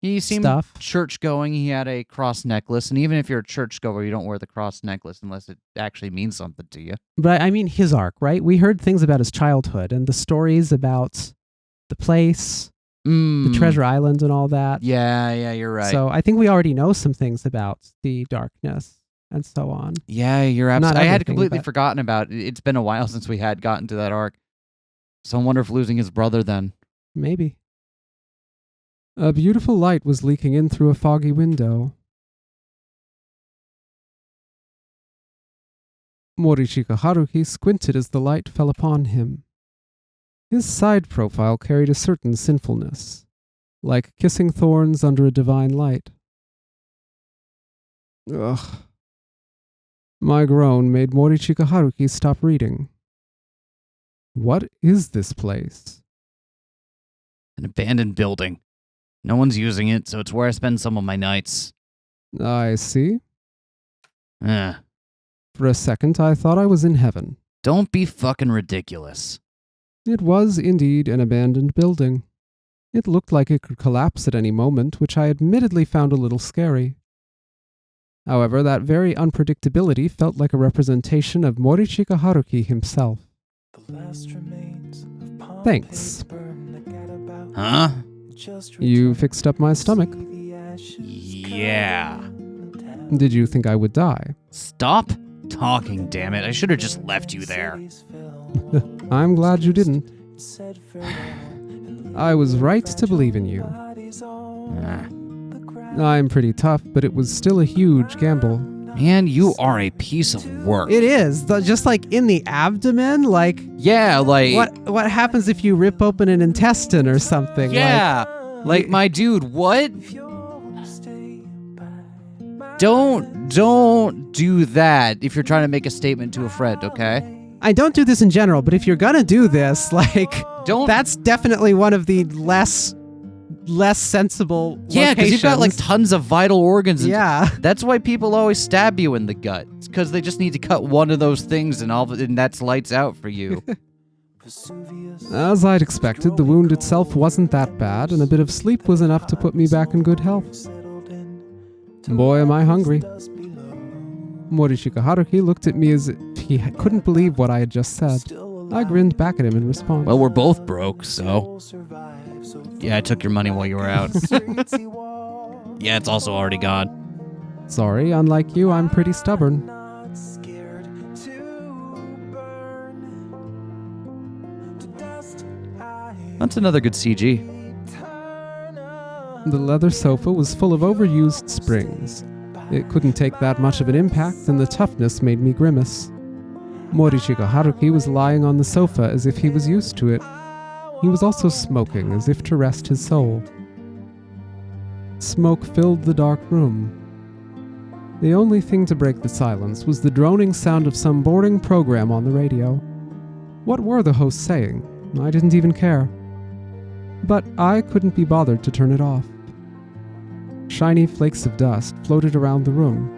He seemed stuff. church-going. He had a cross necklace, and even if you're a churchgoer, you don't wear the cross necklace unless it actually means something to you. But I mean his arc, right? We heard things about his childhood and the stories about the place, the treasure island and all that. Yeah, you're right. So I think we already know some things about the darkness and so on. Yeah, you're absolutely. Not I had everything, completely but- forgotten about it. It's been a while since we had gotten to that arc. So I wonder if losing his brother then. Maybe. A beautiful light was leaking in through a foggy window. Morishika Haruki squinted as the light fell upon him. His side profile carried a certain sinfulness, like kissing thorns under a divine light. Ugh. My groan made Morishika Haruki stop reading. What is this place? An abandoned building. No one's using it, so it's where I spend some of my nights. I see. Eh. For a second, I thought I was in heaven. Don't be fucking ridiculous. It was indeed an abandoned building. It looked like it could collapse at any moment, which I admittedly found a little scary. However, that very unpredictability felt like a representation of Morishika Haruki himself. Thanks. Huh? You fixed up my stomach. Yeah. Did you think I would die? Stop talking, damn it. I should have just left you there. I'm glad you didn't. I was right to believe in you. I'm pretty tough, but it was still a huge gamble. Man, you are a piece of work. It is. Just like in the abdomen, like... Yeah, like... What happens if you rip open an intestine or something? Yeah. Like my dude, what? Don't do that if you're trying to make a statement to a friend, okay? I don't do this in general, but if you're gonna do this, like... Don't... That's definitely one of the less sensible Yeah, because you've got like locations. tons of vital organs. Yeah. That's why people always stab you in the gut. It's because they just need to cut one of those things and that's lights out for you. As I'd expected, the wound itself wasn't that bad, and a bit of sleep was enough to put me back in good health. Boy, am I hungry. Morishika Haruki looked at me as if he couldn't believe what I had just said. I grinned back at him in response. Well, we're both broke, so... Yeah, I took your money while you were out. Yeah, it's also already gone. Sorry, unlike you, I'm pretty stubborn. That's another good CG. The leather sofa was full of overused springs. It couldn't take that much of an impact, and the toughness made me grimace. Morishika Haruki was lying on the sofa as if he was used to it. He was also smoking, as if to rest his soul. Smoke filled the dark room. The only thing to break the silence was the droning sound of some boring program on the radio. What were the hosts saying? I didn't even care. But I couldn't be bothered to turn it off. Shiny flakes of dust floated around the room.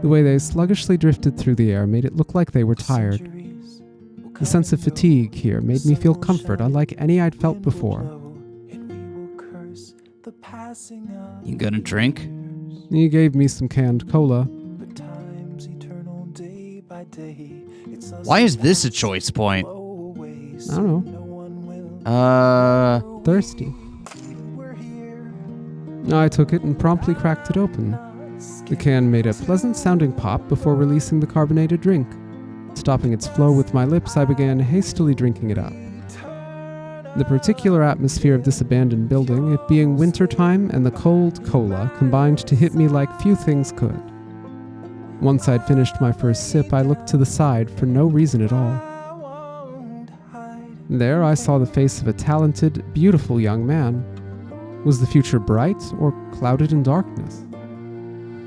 The way they sluggishly drifted through the air made it look like they were tired. The sense of fatigue here made me feel comfort unlike any I'd felt before. You gonna drink? He gave me some canned cola. Why is this a choice point? I don't know. Thirsty. I took it and promptly cracked it open. The can made a pleasant-sounding pop before releasing the carbonated drink. Stopping its flow with my lips, I began hastily drinking it up. The particular atmosphere of this abandoned building, it being wintertime and the cold cola, combined to hit me like few things could. Once I'd finished my first sip, I looked to the side for no reason at all. There I saw the face of a talented, beautiful young man. Was the future bright or clouded in darkness?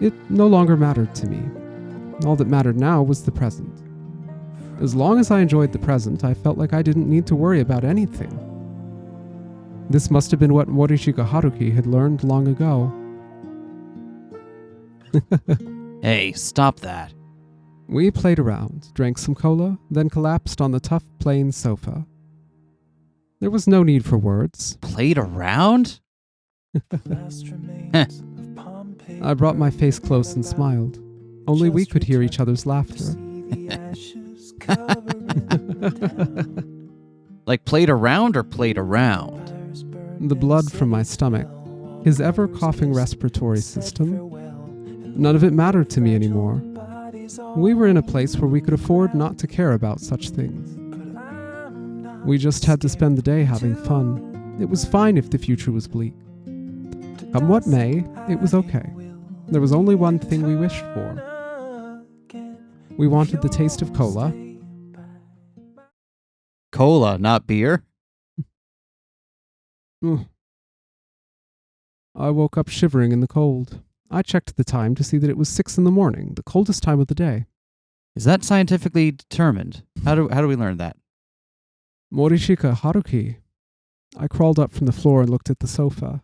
It no longer mattered to me. All that mattered now was the present. As long as I enjoyed the present, I felt like I didn't need to worry about anything. This must have been what Morishika Haruki had learned long ago. Hey, stop that. We played around, drank some cola, then collapsed on the tough, plain sofa. There was no need for words. Played around? I brought my face close and smiled. Only we could hear each other's laughter. Like played around or played around? The blood from my stomach, his ever-coughing respiratory system. None of it mattered to me anymore. We were in a place where we could afford not to care about such things. We just had to spend the day having fun. It was fine if the future was bleak. Come what may, it was okay. There was only one thing we wished for. We wanted the taste of cola. Cola, not beer? I woke up shivering in the cold. I checked the time to see that it was 6 a.m, the coldest time of the day. Is that scientifically determined? How do we learn that? Morishika Haruki. I crawled up from the floor and looked at the sofa.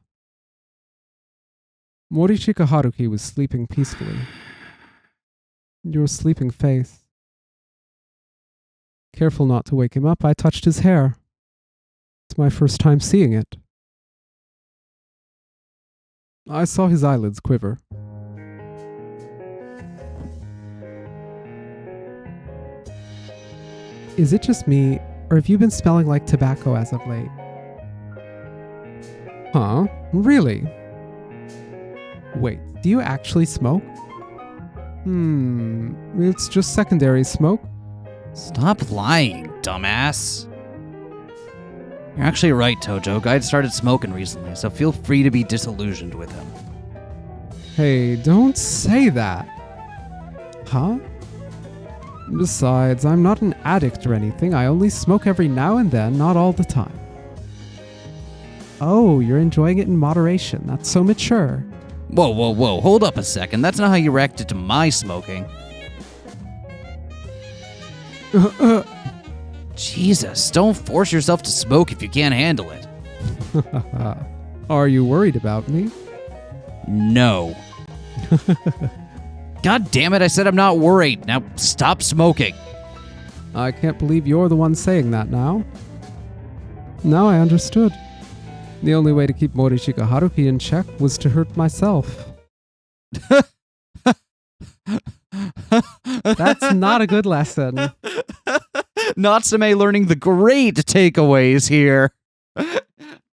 Morishika Haruki was sleeping peacefully. Your sleeping face. Careful not to wake him up, I touched his hair. It's my first time seeing it. I saw his eyelids quiver. Is it just me, or have you been smelling like tobacco as of late? Huh? Really? Wait, do you actually smoke? It's just secondary smoke. Stop lying, dumbass. You're actually right, Tojo. Guy started smoking recently, so feel free to be disillusioned with him. Hey, don't say that. Huh? Besides, I'm not an addict or anything. I only smoke every now and then, not all the time. Oh, you're enjoying it in moderation. That's so mature. Whoa. Hold up a second. That's not how you reacted to my smoking. Jesus, don't force yourself to smoke if you can't handle it. Are you worried about me? No. God damn it, I said I'm not worried. Now stop smoking. I can't believe you're the one saying that now. Now I understood. The only way to keep Morishika Haruki in check was to hurt myself. That's not a good lesson. Natsume learning the great takeaways here.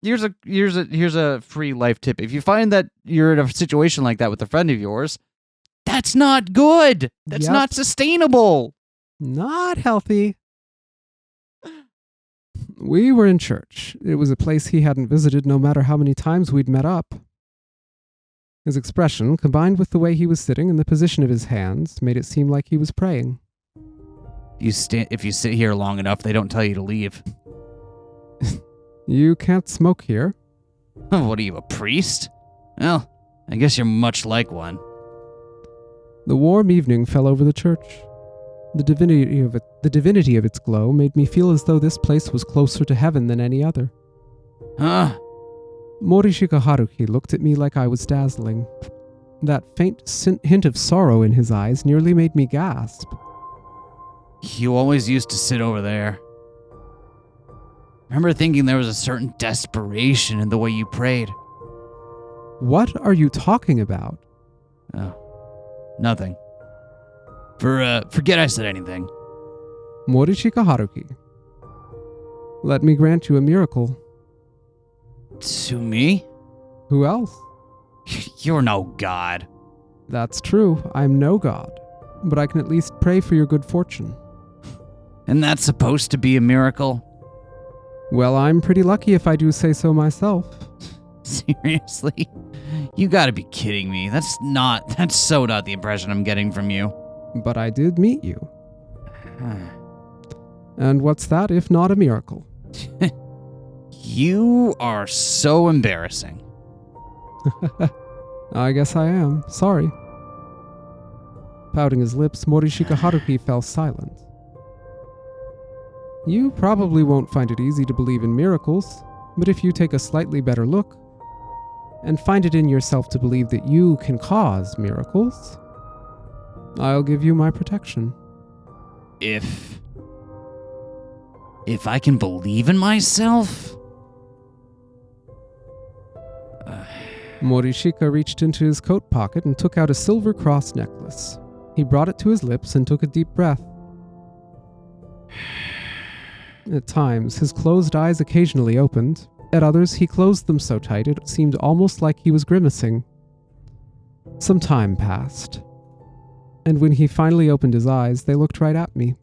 Here's a free life tip. If you find that you're in a situation like that with a friend of yours, that's not good. That's not sustainable. Not healthy. We were in church. It was a place he hadn't visited no matter how many times we'd met up. His expression, combined with the way he was sitting and the position of his hands, made it seem like he was praying. If you sit here long enough, they don't tell you to leave. You can't smoke here. What are you, a priest? Well, I guess you're much like one. The warm evening fell over the church. The divinity of its glow made me feel as though this place was closer to heaven than any other. Huh? Morishika Haruki looked at me like I was dazzling. That faint hint of sorrow in his eyes nearly made me gasp. You always used to sit over there. I remember thinking there was a certain desperation in the way you prayed. What are you talking about? Oh, nothing. Forget I said anything. Morishika Haruki, let me grant you a miracle. To me? Who else? You're no god. That's true, I'm no god, but I can at least pray for your good fortune. And that's supposed to be a miracle? Well, I'm pretty lucky if I do say so myself. Seriously? You gotta be kidding me. That's so not the impression I'm getting from you. But I did meet you. And what's that if not a miracle? You are so embarrassing. I guess I am. Sorry. Pouting his lips, Morishika Haruki fell silent. You probably won't find it easy to believe in miracles, but if you take a slightly better look and find it in yourself to believe that you can cause miracles, I'll give you my protection. If I can believe in myself? Morishika reached into his coat pocket and took out a silver cross necklace. He brought it to his lips and took a deep breath. At times, his closed eyes occasionally opened. At others, he closed them so tight it seemed almost like he was grimacing. Some time passed, and when he finally opened his eyes, they looked right at me.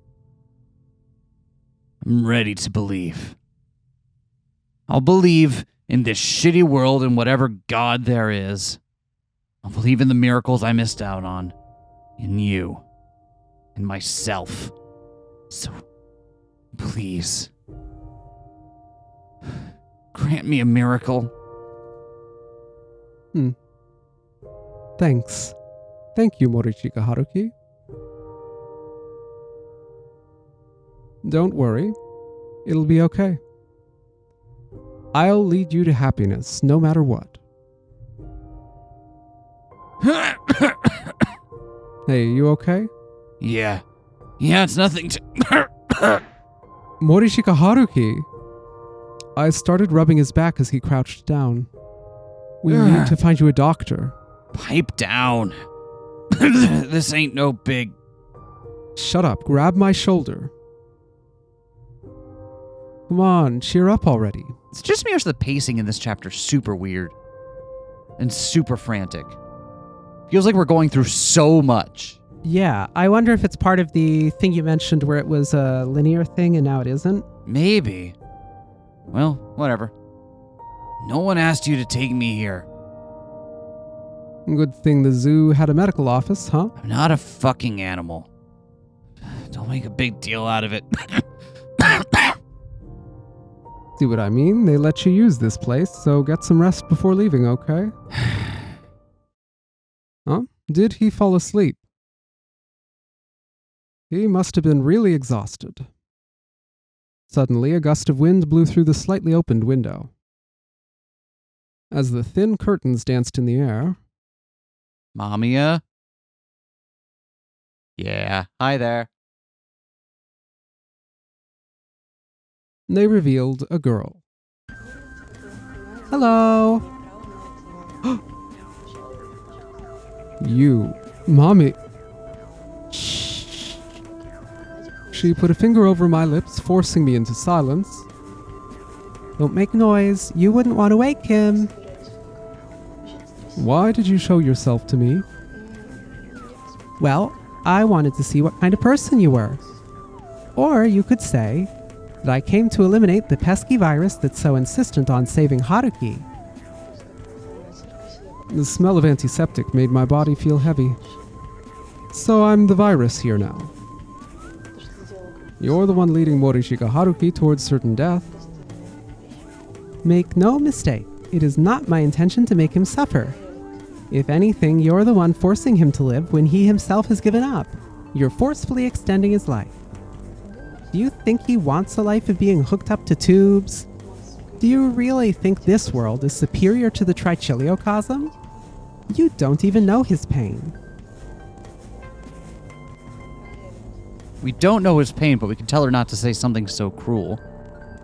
I'm ready to believe. I'll believe in this shitty world and whatever God there is. I'll believe in the miracles I missed out on. In you. In myself. So, please. Grant me a miracle. Thanks. Thank you, Morichika Haruki. Don't worry. It'll be okay. I'll lead you to happiness, no matter what. Hey, you okay? Yeah, it's nothing to... Morishika Haruki! I started rubbing his back as he crouched down. We need to find you a doctor. Pipe down. This ain't no big... Shut up, grab my shoulder. Come on, cheer up already. It's just me or is the pacing in this chapter super weird? And super frantic. Feels like we're going through so much. Yeah, I wonder if it's part of the thing you mentioned where it was a linear thing and now it isn't. Maybe. Well, whatever. No one asked you to take me here. Good thing the zoo had a medical office, huh? I'm not a fucking animal. Don't make a big deal out of it. See what I mean? They let you use this place, so get some rest before leaving, okay? Huh? Did he fall asleep? He must have been really exhausted. Suddenly, a gust of wind blew through the slightly opened window. As the thin curtains danced in the air... MAMIYA? Yeah, hi there. They revealed a girl. Hello. You, Mommy. Shh. She put a finger over my lips, forcing me into silence. Don't make noise. You wouldn't want to wake him. Why did you show yourself to me? Well, I wanted to see what kind of person you were. Or you could say that I came to eliminate the pesky virus that's so insistent on saving Haruki. The smell of antiseptic made my body feel heavy. So I'm the virus here now. You're the one leading Morishika Haruki towards certain death. Make no mistake, it is not my intention to make him suffer. If anything, you're the one forcing him to live when he himself has given up. You're forcefully extending his life. Do you think he wants a life of being hooked up to tubes? Do you really think this world is superior to the Trichiliocosm? You don't even know his pain. We don't know his pain, but we can tell her not to say something so cruel.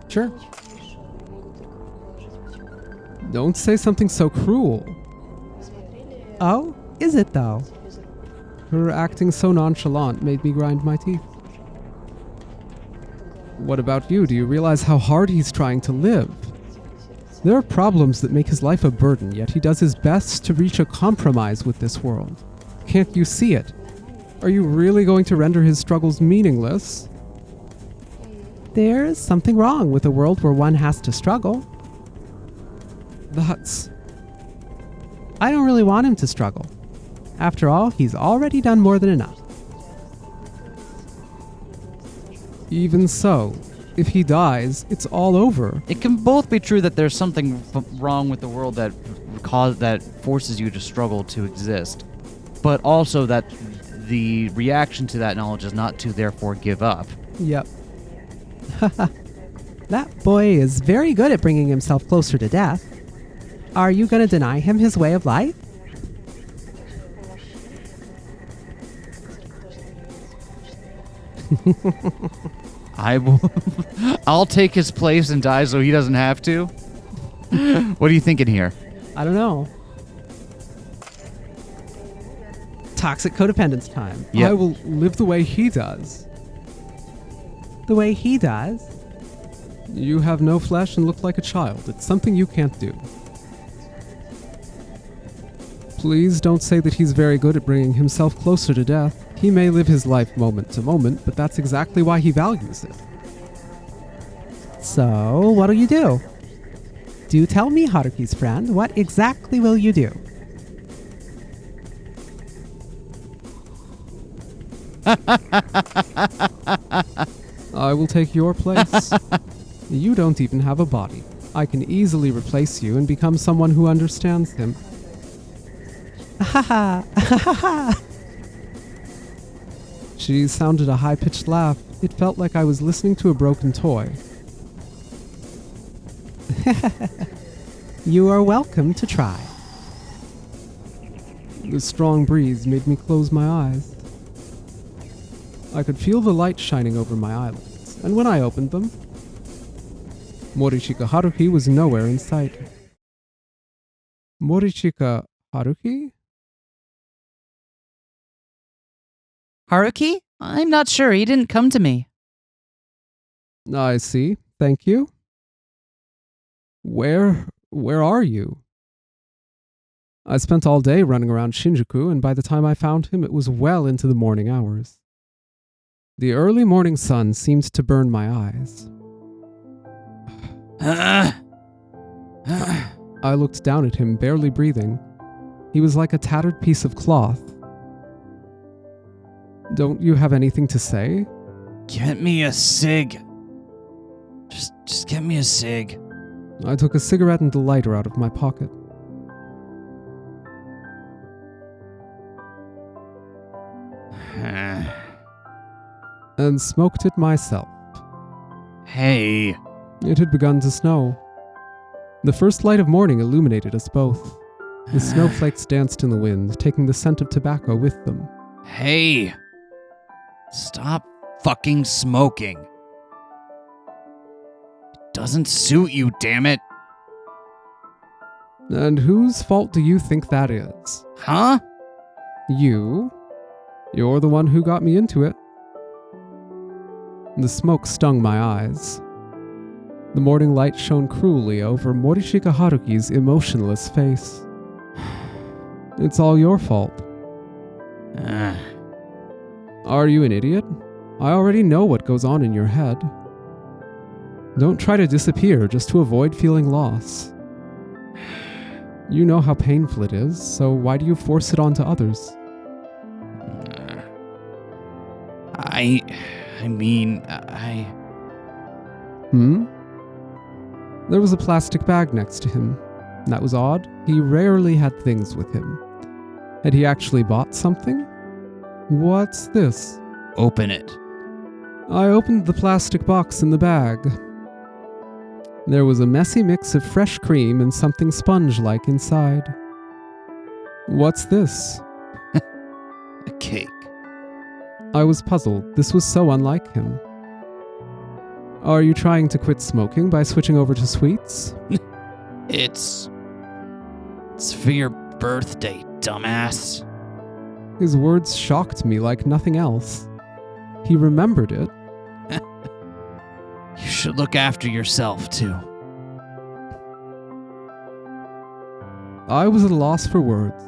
Sure. Don't say something so cruel. Oh, is it though? Her acting so nonchalant made me grind my teeth. What about you? Do you realize how hard he's trying to live? There are problems that make his life a burden, yet he does his best to reach a compromise with this world. Can't you see it? Are you really going to render his struggles meaningless? There's something wrong with a world where one has to struggle. That's... I don't really want him to struggle. After all, he's already done more than enough. Even so, if he dies, it's all over. It can both be true that there's something wrong with the world that forces you to struggle to exist, but also that the reaction to that knowledge is not to therefore give up. Yep. That boy is very good at bringing himself closer to death. Are you going to deny him his way of life? I will. I'll take his place and die so he doesn't have to. What are you thinking here? I don't know. Toxic codependence time. Yep. I will live the way he does. The way he does? You have no flesh and look like a child. It's something you can't do. Please don't say that he's very good at bringing himself closer to death. He may live his life moment to moment, but that's exactly why he values it. So, what'll you do? Do tell me, Haruki's friend, what exactly will you do? I will take your place. You don't even have a body. I can easily replace you and become someone who understands him. She sounded a high-pitched laugh. It felt like I was listening to a broken toy. You are welcome to try. The strong breeze made me close my eyes. I could feel the light shining over my eyelids, and when I opened them, Morishika Haruki was nowhere in sight. Morishika Haruki? Haruki? I'm not sure. He didn't come to me. I see. Thank you. Where are you? I spent all day running around Shinjuku, and by the time I found him, it was well into the morning hours. The early morning sun seemed to burn my eyes. I looked down at him, barely breathing. He was like a tattered piece of cloth. Don't you have anything to say? Get me a cig. Just get me a cig. I took a cigarette and a lighter out of my pocket. And smoked it myself. Hey. It had begun to snow. The first light of morning illuminated us both. The snowflakes danced in the wind, taking the scent of tobacco with them. Hey. Stop fucking smoking. It doesn't suit you, damn it. And whose fault do you think that is? Huh? You? You're the one who got me into it. The smoke stung my eyes. The morning light shone cruelly over Morishika Haruki's emotionless face. It's all your fault. Are you an idiot? I already know what goes on in your head. Don't try to disappear just to avoid feeling loss. You know how painful it is, so why do you force it onto others? There was a plastic bag next to him. That was odd. He rarely had things with him. Had he actually bought something? What's this? Open it. I opened the plastic box in the bag. There was a messy mix of fresh cream and something sponge-like inside. What's this? A cake. I was puzzled. This was so unlike him. Are you trying to quit smoking by switching over to sweets? It's for your birthday, dumbass. His words shocked me like nothing else. He remembered it. You should look after yourself, too. I was at a loss for words.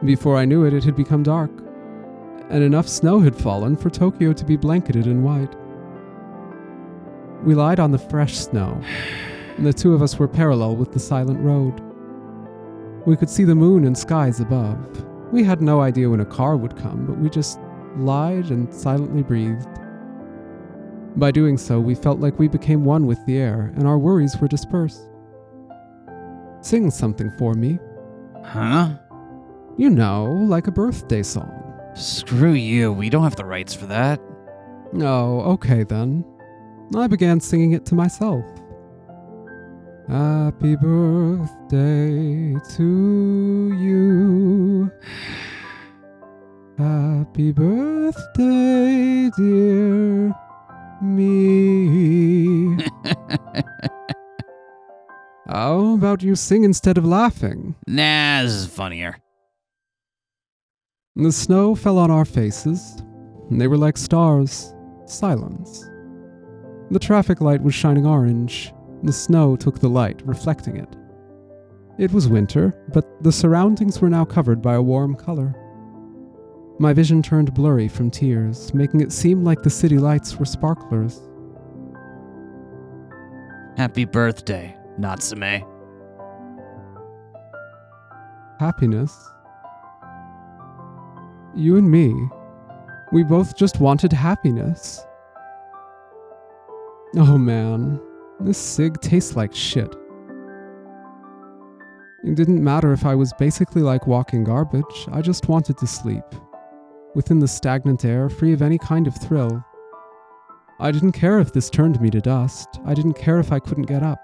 Before I knew it, it had become dark, and enough snow had fallen for Tokyo to be blanketed in white. We lied on the fresh snow, and the two of us were parallel with the silent road. We could see the moon and skies above. We had no idea when a car would come, but we just lied and silently breathed. By doing so, we felt like we became one with the air, and our worries were dispersed. Sing something for me. Huh? You know, like a birthday song. Screw you, we don't have the rights for that. Oh, okay then. I began singing it to myself. Happy birthday to you. Happy birthday, dear me. How about you sing instead of laughing? Nah, this is funnier. The snow fell on our faces, and they were like stars. Silence. The traffic light was shining orange. The snow took the light, reflecting it. It was winter, but the surroundings were now covered by a warm color. My vision turned blurry from tears, making it seem like the city lights were sparklers. Happy birthday, Natsume. Happiness. You and me, we both just wanted happiness. Oh man, this cig tastes like shit. It didn't matter if I was basically like walking garbage, I just wanted to sleep. Within the stagnant air, free of any kind of thrill. I didn't care if this turned me to dust, I didn't care if I couldn't get up.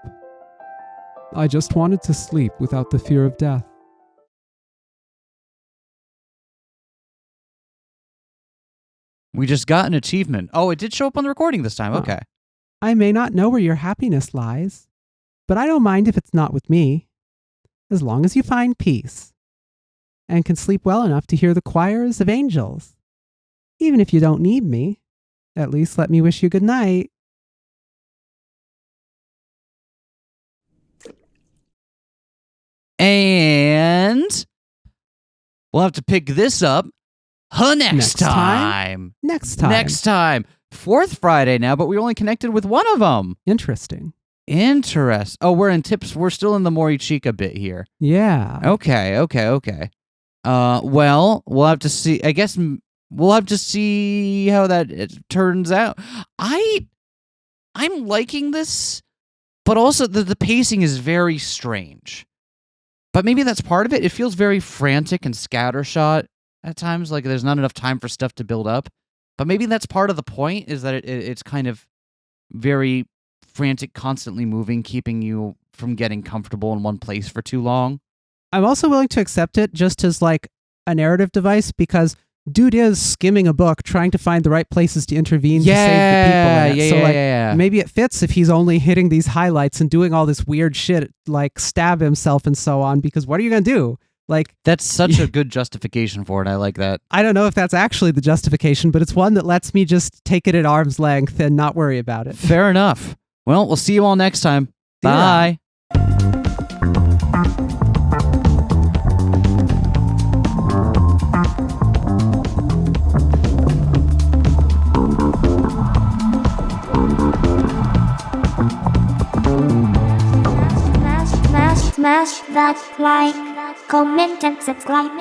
I just wanted to sleep without the fear of death. We just got an achievement. Oh, it did show up on the recording this time. Huh. Okay. I may not know where your happiness lies, but I don't mind if it's not with me, as long as you find peace and can sleep well enough to hear the choirs of angels. Even if you don't need me, at least let me wish you good night. And we'll have to pick this up next Next time. Next time. Next time. Fourth Friday now, but we only connected with one of them. Interesting. Oh, we're in tips. We're still in the Morichika bit here. Yeah. Okay. Well, we'll have to see. I guess we'll have to see how that turns out. I'm liking this, but also the pacing is very strange. But maybe that's part of it. It feels very frantic and scattershot at times, like there's not enough time for stuff to build up. But maybe that's part of the point, is that it's kind of very frantic, constantly moving, keeping you from getting comfortable in one place for too long. I'm also willing to accept it just as like a narrative device, because dude is skimming a book trying to find the right places to intervene to save the people in it. So like maybe it fits if he's only hitting these highlights and doing all this weird shit like stab himself and so on, because what are you going to do? Like, that's such a good justification for it. I like that. I don't know if that's actually the justification, but it's one that lets me just take it at arm's length and not worry about it. Fair enough. Well, we'll see you all next time. Yeah. Bye. Smash that like, comment and subscribe.